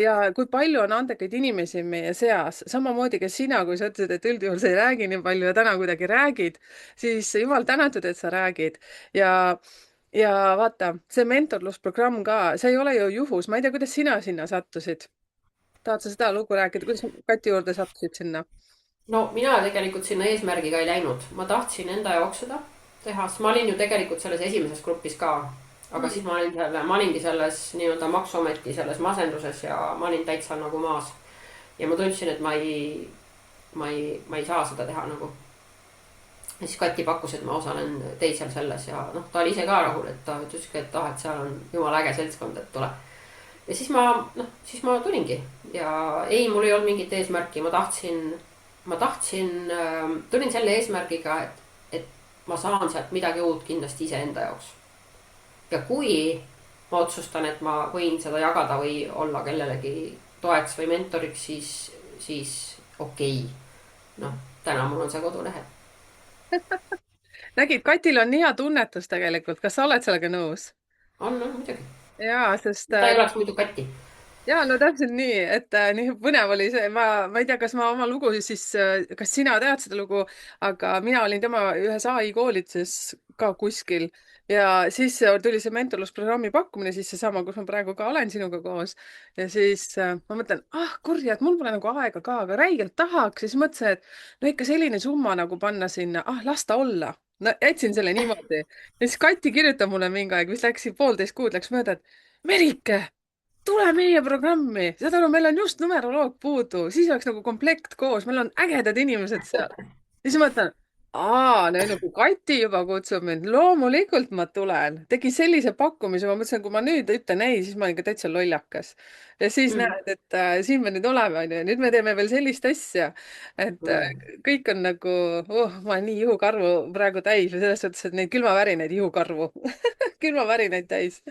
ja kui palju on andekaid inimesi meie seas, samamoodi ka sina, kui sa ütlesid, et üldjuhul sa ei räägi nii palju ja täna kuidagi räägid, siis jumal tänatud, et sa räägid ja ja vaata, see mentorlusprogramm ka, see ei ole ju juhus, ma ei tea, kuidas sina sinna sattusid. tahad sa seda lugu rääkida, kuidas Kati juurde sattusid sinna? no mina tegelikult sinna eesmärgiga ei läinud, ma tahtsin enda jaoks seda teha, sest ma olin ju tegelikult selles esimeses grupis ka. aga siis ma olingi selles nii-öelda Maksuameti selles masenduses ja ma olin täitsa nagu maas. ja ma tundsin, et ma ei saa seda teha nagu. ja siis Kati pakkus, et ma osalen teisel selles ja noh, ta oli ise ka rahul, et ta ütles, et et seal on jumala äge seltskond, et tule. ja siis ma tulingi ja ei, mul ei olnud mingit eesmärki, tulin selle eesmärgiga, et ma saan sealt midagi uut kindlasti iseenda jaoks. ja kui ma otsustan, et ma võin seda jagada või olla kellelegi toeks või mentoriks, siis okei. noh, täna mul on see kodulehel. nägid, Katil on nii hea tunnetus tegelikult, kas sa oled sellega nõus? on muidugi. jaa, sest ta ei oleks muidu Kati. ja no täpselt nii, et nii põnev oli see, ma ei tea, kas ma oma lugu siis, kas sina tead seda lugu, aga mina olin tema ühes ai koolituses ka kuskil ja siis tuli see mentorlusprogrammi pakkumine, siis seesama, kus ma praegu ka olen sinuga koos ja siis ma mõtlen, kurjad, mul pole nagu aega ka, aga räigelt tahaks ja siis mõtlesin, et no ikka selline summa nagu panna sinna, las ta olla. no jätsin selle niimoodi ja siis Kati kirjutab mulle mingi aeg, vist läks 1,5 kuud läks mööda, et Merike, tule meie programmi, saad aru, meil on just numeroloog puudu, siis oleks nagu komplekt koos, meil on ägedad inimesed seal. ja siis ma mõtlen, No kui Kati juba kutsub mind, loomulikult ma tulen. tegi sellise pakkumise, ma mõtlesin, kui ma nüüd ütlen ei, siis ma olen ikka täitsa lollakas. Ja siis Mm. näed, et siin me nüüd oleme, onju, ja nüüd me teeme veel sellist asja. et Mm. kõik on nagu, ma olen nii ihukarvu praegu täis või selles suhtes, et neid külmavärinaid ihukarvu külmavärinaid täis.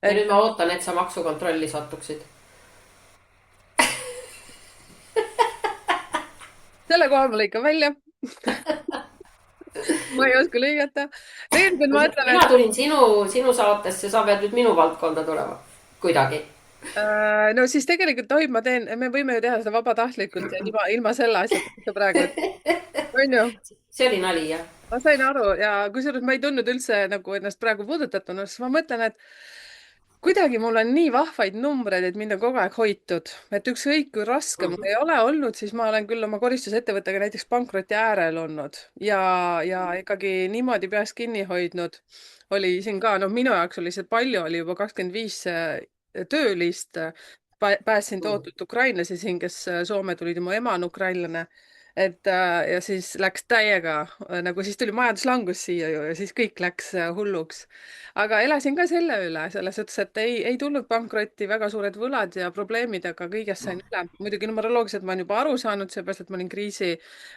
Ja et nüüd ma ootan, et sa maksukontrolli satuksid. selle koha ma lõikan välja. ma ei oska lõigata. tegelikult ma ütlen, mina et tulin sinu saatesse, sa pead nüüd minu valdkonda tulema. kuidagi. no siis tegelikult tohib, me võime ju teha seda vabatahtlikult ja ilma selle asjata, mis sa praegu ütled. On ju? see oli nali, jah. Ma sain aru ja kusjuures ma ei tundnud üldse nagu ennast praegu puudutatuna, sest ma mõtlen, et kuidagi mul on nii vahvaid numbreid, et mind on kogu aeg hoitud, et ükskõik kui raske mul Mhm. ei ole olnud, siis ma olen küll oma koristusettevõttega näiteks pankroti äärel olnud ja ikkagi niimoodi peast kinni hoidnud. oli siin ka, noh, minu jaoks oli see palju, oli juba 25 töölist. Päästsin tohutult ukrainlasi siin, kes Soome tulid ja mu ema on ukrainlane. Ja siis läks täiega nagu siis tuli majanduslangus siia ju ja siis kõik läks hulluks. Aga elasin ka selle üle, selles suhtes, et ei tulnud pankrotti, väga suured võlad ja probleemid, aga kõigest sain üle. muidugi numeroloogiliselt ma olen juba aru saanud, seepärast et ma olin kriisi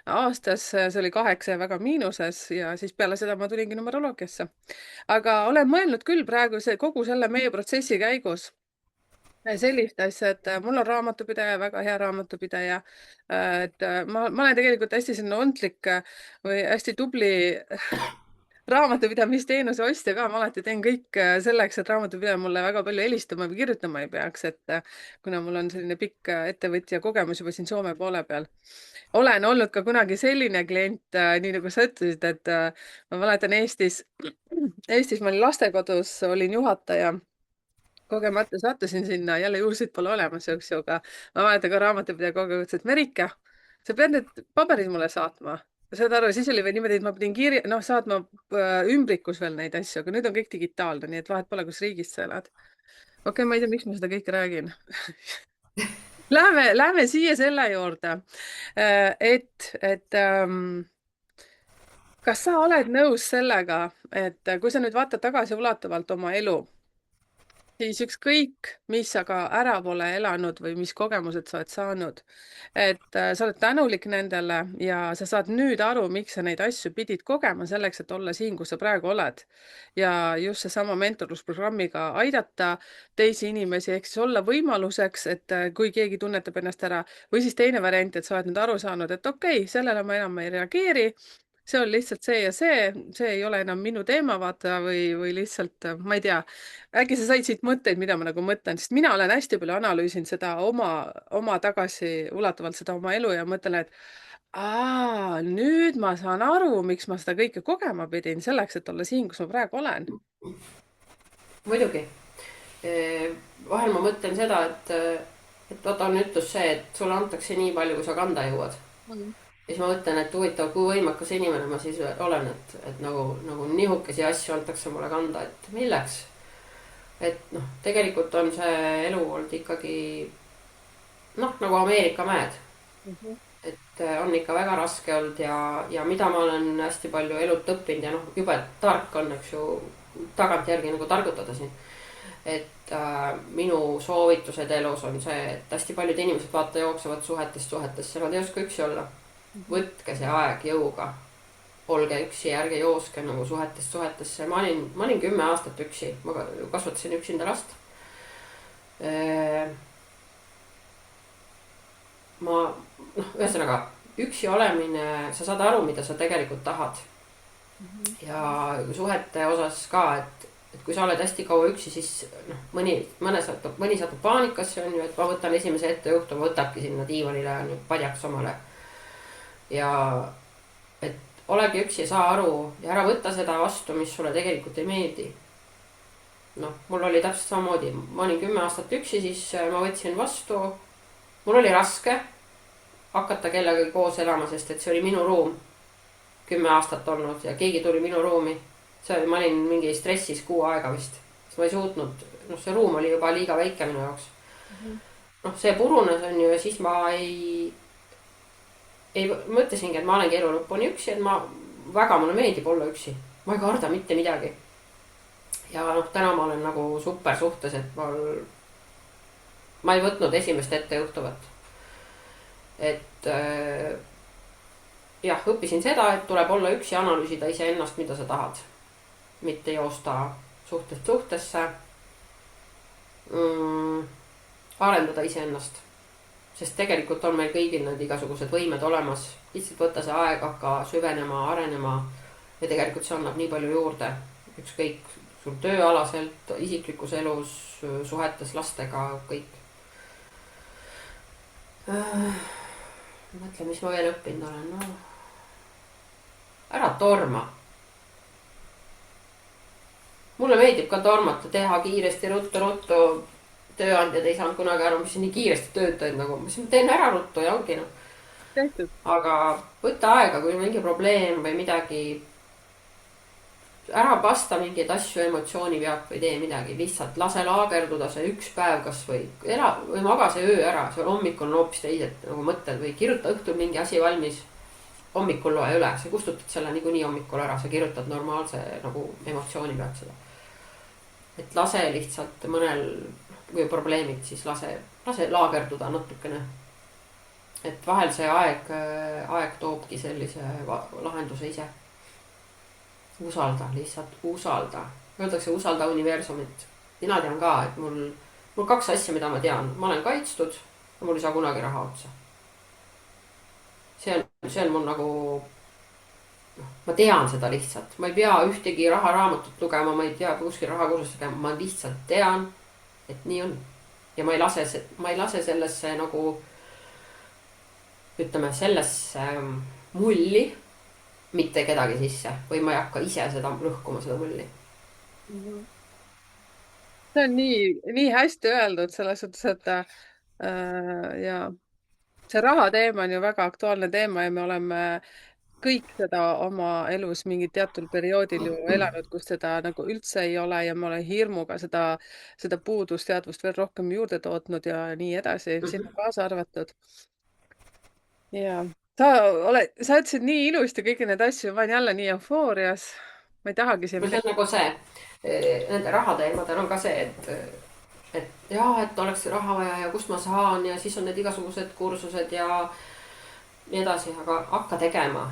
aastas, see oli 8 ja väga miinuses ja siis peale seda ma tulingi numeroloogiasse. Aga olen mõelnud küll praegu kogu selle meie protsessi käigus sellist asja, et mul on raamatupidaja, väga hea raamatupidaja. Ma olen tegelikult hästi selline ontlik või hästi tubli raamatupidamisteenuse ostja ka, ma alati teen kõik selleks, et raamatupidaja mulle väga palju helistama või kirjutama ei peaks, et kuna mul on selline pikk ettevõtja kogemus juba siin Soome poole peal. olen olnud ka kunagi selline klient, nii nagu sa ütlesid, et ma mäletan Eestis ma olin lastekodus, olin juhataja kogemata sattusin sinna, jälle juhuseid pole olemas, eks ju, aga ma mäletan ka raamatupidaja kogu aeg ütles, et Merike, sa pead need paberid mulle saatma. saad aru, siis oli veel niimoodi, et ma pidin saatma ümbrikus veel neid asju, aga nüüd on kõik digitaalne, nii et vahet pole, kus riigis sa elad. okei, ma ei tea, miks ma seda kõike räägin. Läheme siia selle juurde, kas sa oled nõus sellega, et kui sa nüüd vaatad tagasiulatuvalt oma elu, siis ükskõik, mis sa ka ära pole elanud või mis kogemused sa oled saanud, et sa oled tänulik nendele ja sa saad nüüd aru, miks sa neid asju pidid kogema selleks, et olla siin, kus sa praegu oled. ja just seesama mentorlusprogrammiga aidata teisi inimesi, ehk siis olla võimaluseks, et kui keegi tunnetab ennast ära või siis teine variant, et sa oled nüüd aru saanud, et okei, sellele ma enam ei reageeri, see on lihtsalt see ja see ei ole enam minu teema, vaata, või lihtsalt, ma ei tea, äkki sa said siit mõtteid, mida ma nagu mõtlen, sest mina olen hästi palju analüüsinud seda oma tagasiulatuvalt seda oma elu ja mõtlen, et nüüd ma saan aru, miks ma seda kõike kogema pidin, selleks, et olla siin, kus ma praegu olen. muidugi. vahel ma mõtlen seda, et vaata on ütlus see, et sulle antakse nii palju, kui sa kanda jõuad. Mm. ja siis ma mõtlen, et huvitav, kui võimekas inimene ma siis olen, et nagu nihukesi asju antakse mulle kanda, et milleks. et noh, tegelikult on see elu olnud ikkagi noh, nagu Ameerika mäed. Mhm. et on ikka väga raske olnud ja mida ma olen hästi palju elult õppinud ja noh, jube tark on, eks ju, tagantjärgi nagu targutada siin. et minu soovitused elus on see, et hästi paljud inimesed vaata jooksevad suhetest suhetesse, nad ei oska üksi olla. võtke see aeg jõuga, olge üksi, ärge jooske nagu suhetest suhetesse. ma olin 10 aastat üksi, ma kasvatasin üksinda last. ma noh, ühesõnaga üksi olemine, sa saad aru, mida sa tegelikult tahad. ja suhete osas ka, et kui sa oled hästi kaua üksi, siis noh, mõni satub paanikasse, on ju, et ma võtan esimese ettejuhtu, võtabki sinna diivanile on ju padjaks omale. ja et olegi üksi, saa aru ja ära võta seda vastu, mis sulle tegelikult ei meeldi. noh, mul oli täpselt samamoodi, ma olin 10 aastat üksi, siis ma võtsin vastu. mul oli raske hakata kellegagi koos elama, sest et see oli minu ruum. 10 aastat olnud ja keegi tuli minu ruumi. ma olin mingi stressis 6 aega vist, sest ma ei suutnud, noh, see ruum oli juba liiga väike minu jaoks. noh, see purunes on ju ja siis ma ei mõtlesingi, et ma olengi elu lõpuni üksi, et ma väga mulle meeldib olla üksi, ma ei karda mitte midagi. ja noh, täna ma olen nagu super suhtes, et ma ei võtnud esimest ettejuhtuvat. et jah, õppisin seda, et tuleb olla üksi ja analüüsida iseennast, mida sa tahad. mitte joosta suhtest suhtesse mm,. arendada iseennast. sest tegelikult on meil kõigil need igasugused võimed olemas. lihtsalt võtta see aeg, hakka süvenema, arenema. ja tegelikult see annab nii palju juurde. ükskõik sul tööalaselt, isiklikus elus, suhetes lastega, kõik. Mõtle, mis ma veel õppinud olen, no. ära torma. mulle meeldib ka tormata, teha kiiresti, ruttu-ruttu. tööandjad ei saanud kunagi aru, mis nii kiiresti tööd teed, nagu ma teen ära ruttu ja ongi noh. tehtud. aga võta aega, kui on mingi probleem või midagi. ära vasta mingeid asju emotsiooni pealt või tee midagi, lihtsalt lase laagerduda see üks päev kasvõi. ela või maga see öö ära, seal hommikul on hoopis teised nagu mõtted või kirjuta õhtul mingi asi valmis. hommikul loe üle, sa kustutad selle niikuinii hommikul ära, sa kirjutad normaalse nagu emotsiooni pealt seda. et lase lihtsalt mõnel, kui probleemid, siis lase laagerduda natukene. et vahel see aeg toobki sellise lahenduse ise. usalda, lihtsalt usalda. Öeldakse usalda universumit. mina tean ka, et mul 2 asja, mida ma tean. ma olen kaitstud ja mul ei saa kunagi raha otsa. see on mul nagu, ma tean seda lihtsalt. ma ei pea ühtegi raharaamatut lugema, ma ei tea kuskil rahakursust tegema, ma lihtsalt tean, et nii on. ja ma ei lase sellesse nagu, ütleme sellesse mulli mitte kedagi sisse või ma ei hakka ise seda lõhkuma, seda mulli. see on nii hästi öeldud selles suhtes, et ja see raha teema on ju väga aktuaalne teema ja me oleme kõik seda oma elus mingil teatud perioodil ju elanud, kus seda nagu üldse ei ole ja ma olen hirmuga seda puudusteadvust veel rohkem juurde tootnud ja nii edasi, sina kaasa arvatud. ja sa ütlesid nii ilusti kõiki neid asju, ma olen jälle nii eufoorias. ma ei tahagi siia no see midagi. on nagu see, nende rahateemadel on ka see, et jaa, et oleks raha vaja ja kust ma saan ja siis on need igasugused kursused ja nii edasi, aga hakka tegema.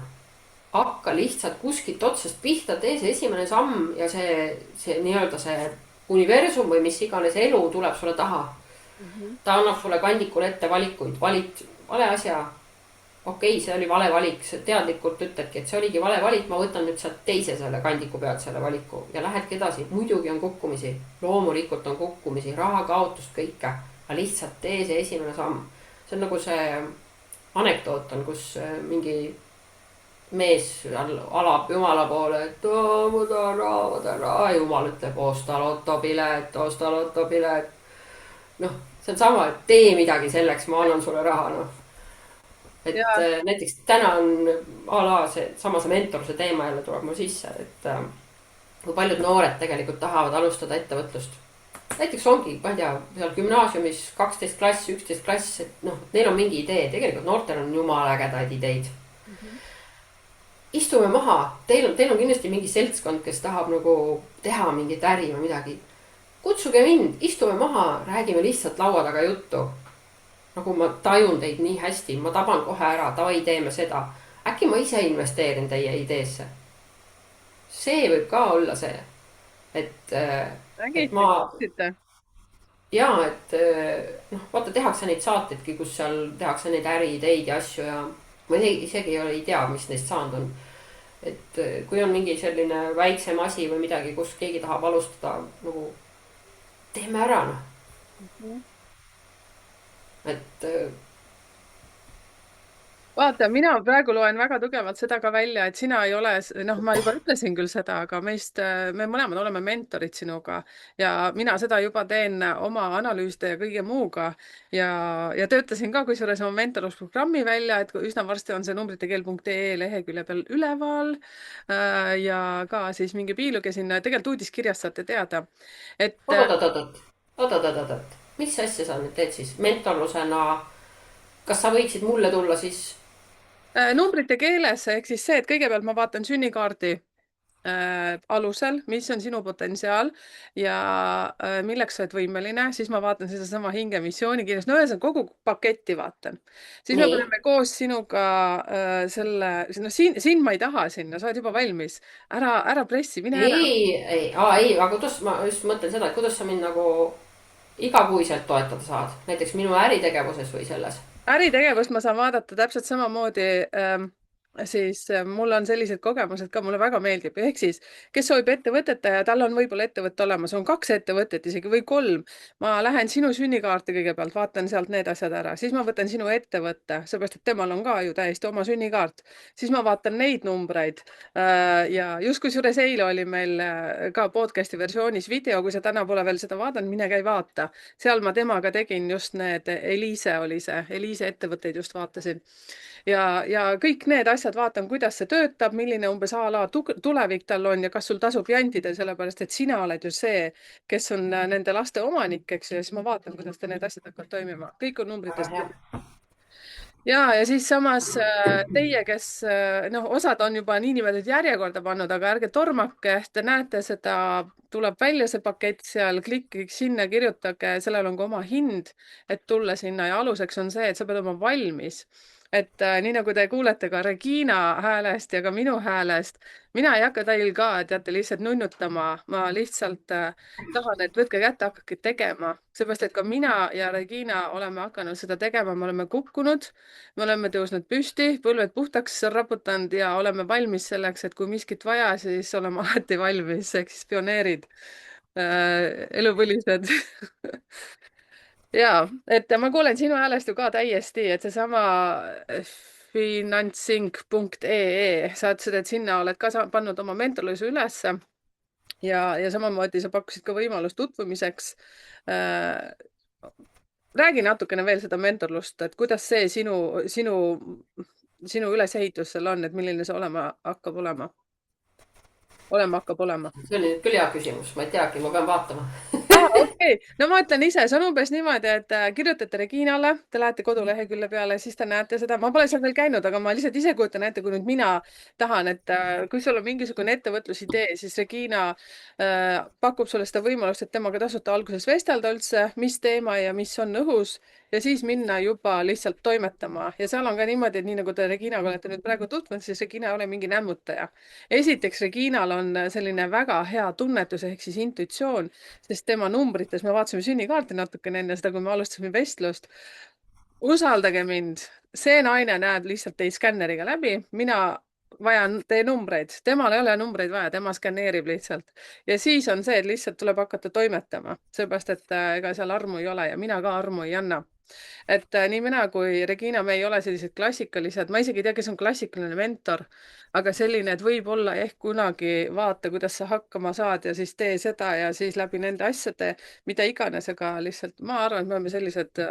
hakka lihtsalt kuskilt otsast pihta, tee see esimene samm ja see nii-öelda see universum või mis iganes elu tuleb sulle taha. ta annab sulle kandikul ette valikuid, valid vale asja. okei, see oli vale valik, sa teadlikult ütledki, et see oligi vale valik, ma võtan nüüd sealt teise selle kandiku pealt selle valiku ja lähedki edasi. muidugi on kukkumisi, loomulikult on kukkumisi, raha kaotust, kõike, aga lihtsalt tee see esimene samm. see on nagu see anekdoot on, kus mingi mees alab jumala poole, et ma tahan raha, jumal ütleb osta lotopilet, osta lotopilet. noh, see on sama, et tee midagi selleks, ma annan sulle raha, noh. et ja näiteks täna on a la see mentorluse teema jälle tuleb mul sisse, et kui paljud noored tegelikult tahavad alustada ettevõtlust. näiteks ongi, ma ei tea, seal gümnaasiumis 12 klass, 11 klass, et noh, neil on mingi idee, tegelikult noortel on jumala ägedaid ideid. istume maha, teil on kindlasti mingi seltskond, kes tahab nagu teha mingit äri või midagi. kutsuge mind, istume maha, räägime lihtsalt laua taga juttu. nagu ma tajun teid nii hästi, ma taban kohe ära, davai, teeme seda. äkki ma ise investeerin teie ideesse. see võib ka olla see, et ma ja et noh, vaata, tehakse neid saateidki, kus seal tehakse neid äriideid ja asju ja ma isegi ei tea, mis neist saanud on. et kui on mingi selline väiksem asi või midagi, kus keegi tahab alustada, nagu teeme ära, noh. et vaata, mina praegu loen väga tugevalt seda ka välja, et sina ei ole, noh, ma juba ütlesin küll seda, aga me mõlemad oleme mentorid sinuga ja mina seda juba teen oma analüüside ja kõige muuga ja töötasin ka kusjuures oma mentorlusprogrammi välja, et üsna varsti on see numbritekeel.ee lehekülje peal üleval ja ka siis minge piiluge sinna, tegelikult uudiskirjast saate teada, et oot-oot-oot-oot, mis asja sa nüüd teed siis mentorlusena? kas sa võiksid mulle tulla siis Numbrite keeles ehk siis see, et kõigepealt ma vaatan sünnikaardi alusel, mis on sinu potentsiaal ja milleks sa oled võimeline, siis ma vaatan sedasama hingemissioonikirjas, no ühesõnaga kogu paketti vaatan. siis me nii. paneme koos sinuga selle, no sind ma ei taha sinna, sa oled juba valmis. ära pressi, mine ära. ei, aga kuidas, ma just mõtlen seda, et kuidas sa mind nagu igakuiselt toetada saad, näiteks minu äritegevuses või selles. Äritegevust ma saan vaadata täpselt samamoodi siis mul on sellised kogemused ka, mulle väga meeldib, ehk siis, kes soovib ettevõtet ja tal on võib-olla ettevõte olemas, on 2 ettevõtet isegi või 3. ma lähen sinu sünnikaarti kõigepealt, vaatan sealt need asjad ära, siis ma võtan sinu ettevõtte, seepärast et temal on ka ju täiesti oma sünnikaart, siis ma vaatan neid numbreid. ja just kusjuures eile oli meil ka podcast'i versioonis video, kui sa täna pole veel seda vaadanud, mine käi vaata. seal ma temaga tegin just need, Eliise oli see, Eliise ettevõtteid just vaatasin ja kõik need asjad vaatan, kuidas see töötab, milline umbes a la tulevik tal on ja kas sul tasub jantida, sellepärast et sina oled ju see, kes on nende laste omanik, eks ju, ja siis ma vaatan, kuidas need asjad hakkavad toimima, kõik on väga numbritest hea. kirjas. Ja siis samas teie, kes noh, osad on juba niinimetatud järjekorda pannud, aga ärge tormake, te näete seda, tuleb välja see pakett seal, klikige sinna, kirjutage, sellel on ka oma hind, et tulla sinna ja aluseks on see, et sa pead olema valmis. Et nii nagu te kuulete ka Regina häälest ja ka minu häälest, mina ei hakka teil ka, teate, lihtsalt nunnutama, ma lihtsalt tahan, et võtke kätte, hakake tegema, seepärast et ka mina ja Regina oleme hakanud seda tegema, me oleme kukkunud, me oleme tõusnud püsti, põlved puhtaks raputanud ja oleme valmis selleks, et kui miskit vaja, siis oleme alati valmis, ehk siis pioneerid, elupõlised ja, et ma kuulen sinu häälest ju ka täiesti, et seesama finantsing.ee, sa ütlesid, et sinna oled ka pannud oma mentorluse ülesse ja samamoodi sa pakkusid ka võimalust tutvumiseks. räägi natukene veel seda mentorlust, et kuidas see sinu ülesehitus seal on, et milline see olema hakkab olema? see oli nüüd küll hea küsimus, ma ei teagi, ma pean vaatama. Okei. No ma ütlen ise, see on umbes niimoodi, et kirjutate Reginale, te lähete kodulehekülje peale, siis te näete seda, ma pole seal veel käinud, aga ma lihtsalt ise kujutan ette, kui nüüd mina tahan, et kui sul on mingisugune ettevõtlusidee, siis Regina pakub sulle seda võimalust, et temaga tasuta alguses vestelda üldse, mis teema ja mis on õhus ja siis minna juba lihtsalt toimetama ja seal on ka niimoodi, et nii nagu te Reginaga olete nüüd praegu tutvunud, siis Regina ei ole mingi nämmutaja. esiteks, Reginal on selline väga hea tunnetus ehk siis intuitsioon, sest tema numbrites, me vaatasime sünnikaarti natukene enne seda, kui me alustasime vestlust. usaldage mind, see naine näeb lihtsalt teid skänneriga läbi, mina vajan teie numbreid, temal ei ole numbreid vaja, tema skaneerib lihtsalt. ja siis on see, et lihtsalt tuleb hakata toimetama, seepärast et ega seal armu ei ole ja mina ka armu ei anna. Et nii mina kui Regina, me ei ole sellised klassikalised, ma isegi ei tea, kes on klassikaline mentor, aga selline, et võib-olla ehk kunagi vaata, kuidas sa hakkama saad ja siis tee seda ja siis läbi nende asjade, mida iganes, aga lihtsalt ma arvan, et me oleme sellised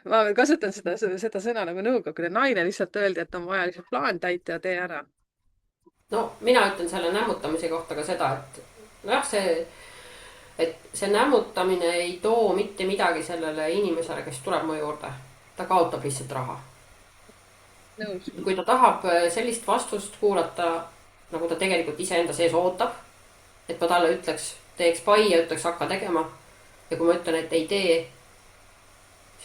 ma kasutan seda sõna nagu nõukogude naine, lihtsalt öeldi, et on vaja lihtsalt plaan täita ja tee ära. no mina ütlen selle nämmutamise kohta ka seda, et nojah, et see nämmutamine ei too mitte midagi sellele inimesele, kes tuleb mu juurde. ta kaotab lihtsalt raha. nõus. kui ta tahab sellist vastust kuulata, nagu ta tegelikult iseenda sees ootab, et ma talle ütleks, teeks pai ja ütleks hakka tegema. ja kui ma ütlen, et ei tee,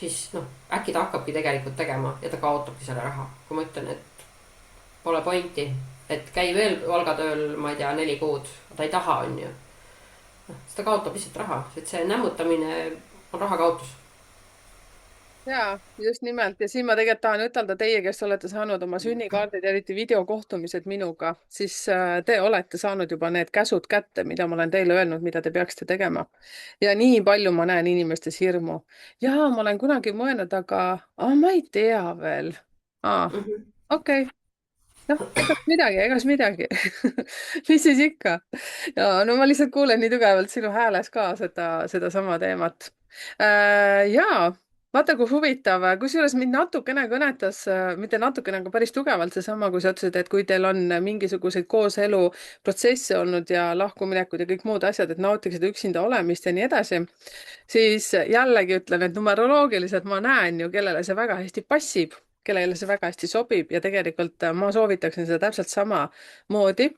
siis noh, äkki ta hakkabki tegelikult tegema ja ta kaotabki selle raha. kui ma ütlen, et pole pointi, et käi veel palgatööl, ma ei tea, 4 kuud, ta ei taha, on ju. noh, siis ta kaotab lihtsalt raha, et see nämmutamine on raha kaotus. ja just nimelt ja siin ma tegelikult tahan ütelda teie, kes olete saanud oma sünnikaardid, eriti videokohtumised minuga, siis te olete saanud juba need käsud kätte, mida ma olen teile öelnud, mida te peaksite tegema. ja nii palju ma näen inimestes hirmu. ja ma olen kunagi mõelnud, aga ma ei tea veel. Okei. noh, egas midagi mis siis ikka. ja no ma lihtsalt kuulen nii tugevalt sinu hääles ka sedasama teemat. ja vaata, kui huvitav, kusjuures mind natukene kõnetas, mitte natukene, aga päris tugevalt seesama, kui sa ütlesid, et kui teil on mingisuguseid kooseluprotsesse olnud ja lahkuminekud ja kõik muud asjad, et nautiksid üksinda olemist ja nii edasi, siis jällegi ütlen, et numeroloogiliselt ma näen ju, kellele see väga hästi passib, kellele see väga hästi sobib ja tegelikult ma soovitaksin seda täpselt samamoodi.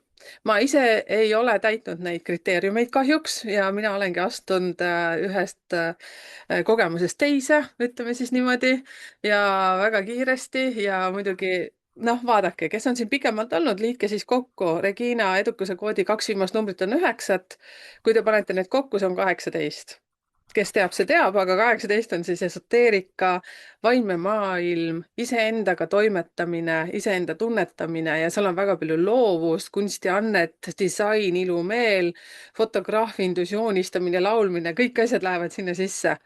ma ise ei ole täitnud neid kriteeriumeid kahjuks ja mina olengi astunud ühest kogemusest teise, ütleme siis niimoodi, ja väga kiiresti ja muidugi noh, vaadake, kes on siin pikemalt olnud, liitke siis kokku. Regina edukuse koodi 2 viimast numbrit on 9. kui te panete need kokku, see on 18. kes teab, see teab, aga 18 on siis esoteerika, vaimne maailm, iseendaga toimetamine, iseenda tunnetamine ja seal on väga palju loovust, kunstiannet, disain, ilumeel, fotograafindus, joonistamine, laulmine, kõik asjad lähevad sinna sisse.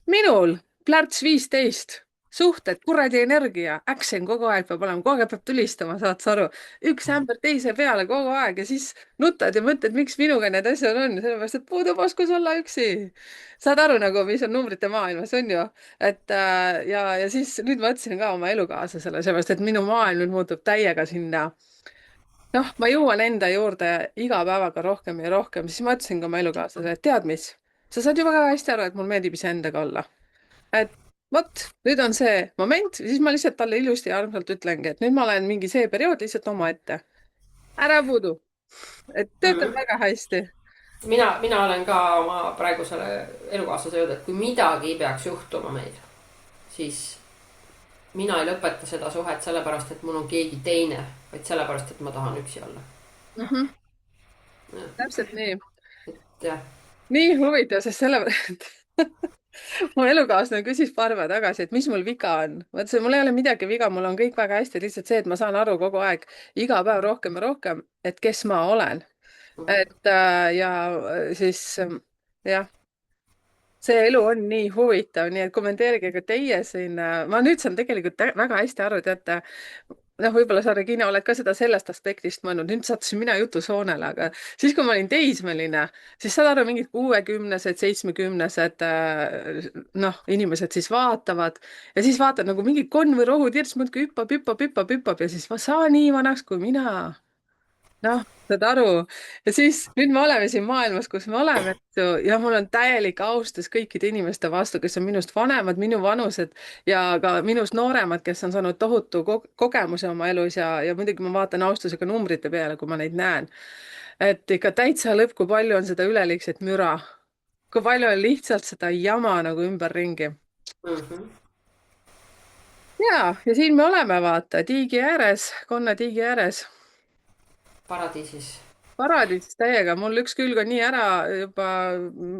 minul plärts 15, suhted, kuradi energia, action kogu aeg peab olema, kogu aeg peab tulistama, saad sa aru, üks ämber teise peale kogu aeg ja siis nutad ja mõtled, miks minuga need asjad on, sellepärast et puudub oskus olla üksi. saad aru nagu, mis on numbrite maailmas, on ju, et ja siis nüüd ma otsin ka oma elukaaslasele, sellepärast et minu maailm nüüd muutub täiega sinna. noh, ma jõuan enda juurde iga päevaga rohkem ja rohkem, siis ma ütlesin ka oma elukaaslasele, et tead mis, sa saad ju väga hästi aru, et mul meeldib iseendaga olla. Et vot, nüüd on see moment, siis ma lihtsalt talle ilusti ja armsalt ütlengi, et nüüd ma olen mingi see periood lihtsalt omaette. ära puudu, et töötab väga hästi. mina olen ka oma praegusele elukaaslase öelnud, et kui midagi peaks juhtuma meil, siis mina ei lõpeta seda suhet sellepärast, et mul on keegi teine, vaid sellepärast, et ma tahan üksi olla. Täpselt nii. jah, nii huvitav, sest sellepärast mu elukaaslane küsis paar päeva tagasi, et mis mul viga on. ma ütlesin, mul ei ole midagi viga, mul on kõik väga hästi, lihtsalt see, et ma saan aru kogu aeg, iga päev rohkem ja rohkem, et kes ma olen. et ja siis jah, see elu on nii huvitav, nii et kommenteerige ka teie siin. ma nüüd saan tegelikult väga hästi aru, teate, noh, võib-olla sa, Regina, oled ka seda sellest aspektist mõelnud, nüüd sattusin mina jutusoonele, aga siis, kui ma olin teismeline, siis saad aru, mingid 60-sed, 70-sed noh, inimesed siis vaatavad ja siis vaatad nagu mingi konn või rohutirts muudkui hüppab, hüppab, hüppab, hüppab ja siis ma saan nii vanaks kui mina. noh, saad aru. ja siis nüüd me oleme siin maailmas, kus me oleme, eks ju, ja mul on täielik austus kõikide inimeste vastu, kes on minust vanemad, minu vanused ja ka minust nooremad, kes on saanud tohutu kogemuse oma elus ja muidugi ma vaatan austusega numbrite peale, kui ma neid näen. et ikka täitsa lõpp, kui palju on seda üleliigset müra, kui palju on lihtsalt seda jama nagu ümberringi. ja siin me oleme, vaata, tiigi ääres, Konna tiigi ääres. paradiisis. paradiisis täiega, mul üks külg on nii ära juba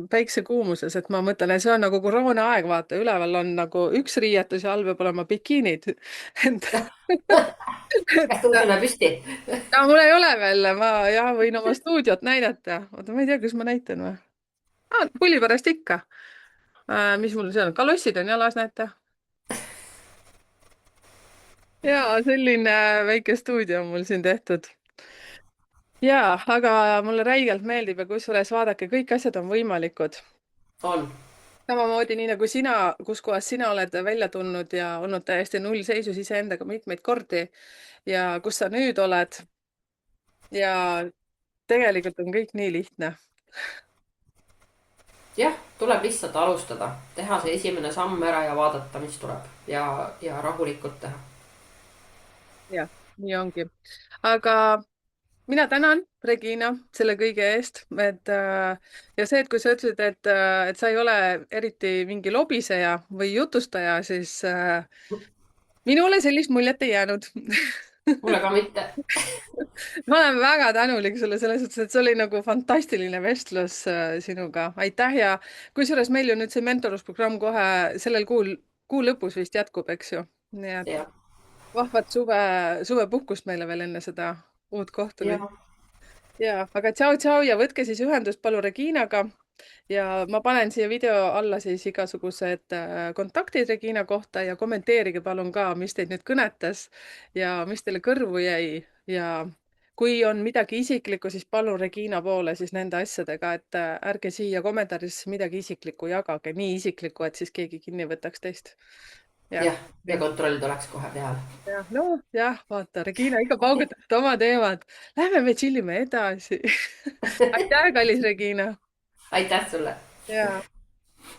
päiksekuumuses, et ma mõtlen, et see on nagu koroonaaeg, vaata, üleval on nagu üks riietus ja all peab olema bikiinid kas tõuseme püsti? no mul ei ole veel, ma jah, võin oma stuudiot näidata, oota, ma ei tea, kas ma näitan või pulli pärast ikka. mis mul seal on, kalossid on jalas, näete? ja selline väike stuudio on mul siin tehtud. ja, aga mulle räigelt meeldib ja kusjuures vaadake, kõik asjad on võimalikud. on. samamoodi nii nagu sina, kus kohas sina oled välja tulnud ja olnud täiesti nullseisus iseendaga mitmeid kordi ja kus sa nüüd oled. ja tegelikult on kõik nii lihtne. jah, tuleb lihtsalt alustada, teha see esimene samm ära ja vaadata, mis tuleb ja rahulikult teha. jah, nii ongi. aga mina tänan, Regina, selle kõige eest, et ja see, et kui sa ütlesid, et sa ei ole eriti mingi lobiseja või jutustaja, siis minule sellist muljet ei jäänud mulle ka mitte. ma olen väga tänulik sulle selles suhtes, et see oli nagu fantastiline vestlus sinuga, aitäh ja kusjuures meil ju nüüd see mentorlusprogramm kohe sellel kuu lõpus vist jätkub, eks ju, nii et ja, vahvat suvepuhkust meile veel enne seda uut kohtumist. ja ja, aga tšau-tšau ja võtke siis ühendust palun Reginaga ja ma panen siia video alla siis igasugused kontaktid Regina kohta ja kommenteerige palun ka, mis teid nüüd kõnetas ja mis teile kõrvu jäi ja kui on midagi isiklikku, siis palun Regina poole siis nende asjadega, et ärge siia kommentaaridesse midagi isiklikku jagage, nii isiklikku, et siis keegi kinni võtaks teist. ja kontroll tuleks kohe peale. jah, vaata, Regina ikka paugutab oma teemad. Lähme me tšillime edasi aitäh, kallis Regina. aitäh sulle. ja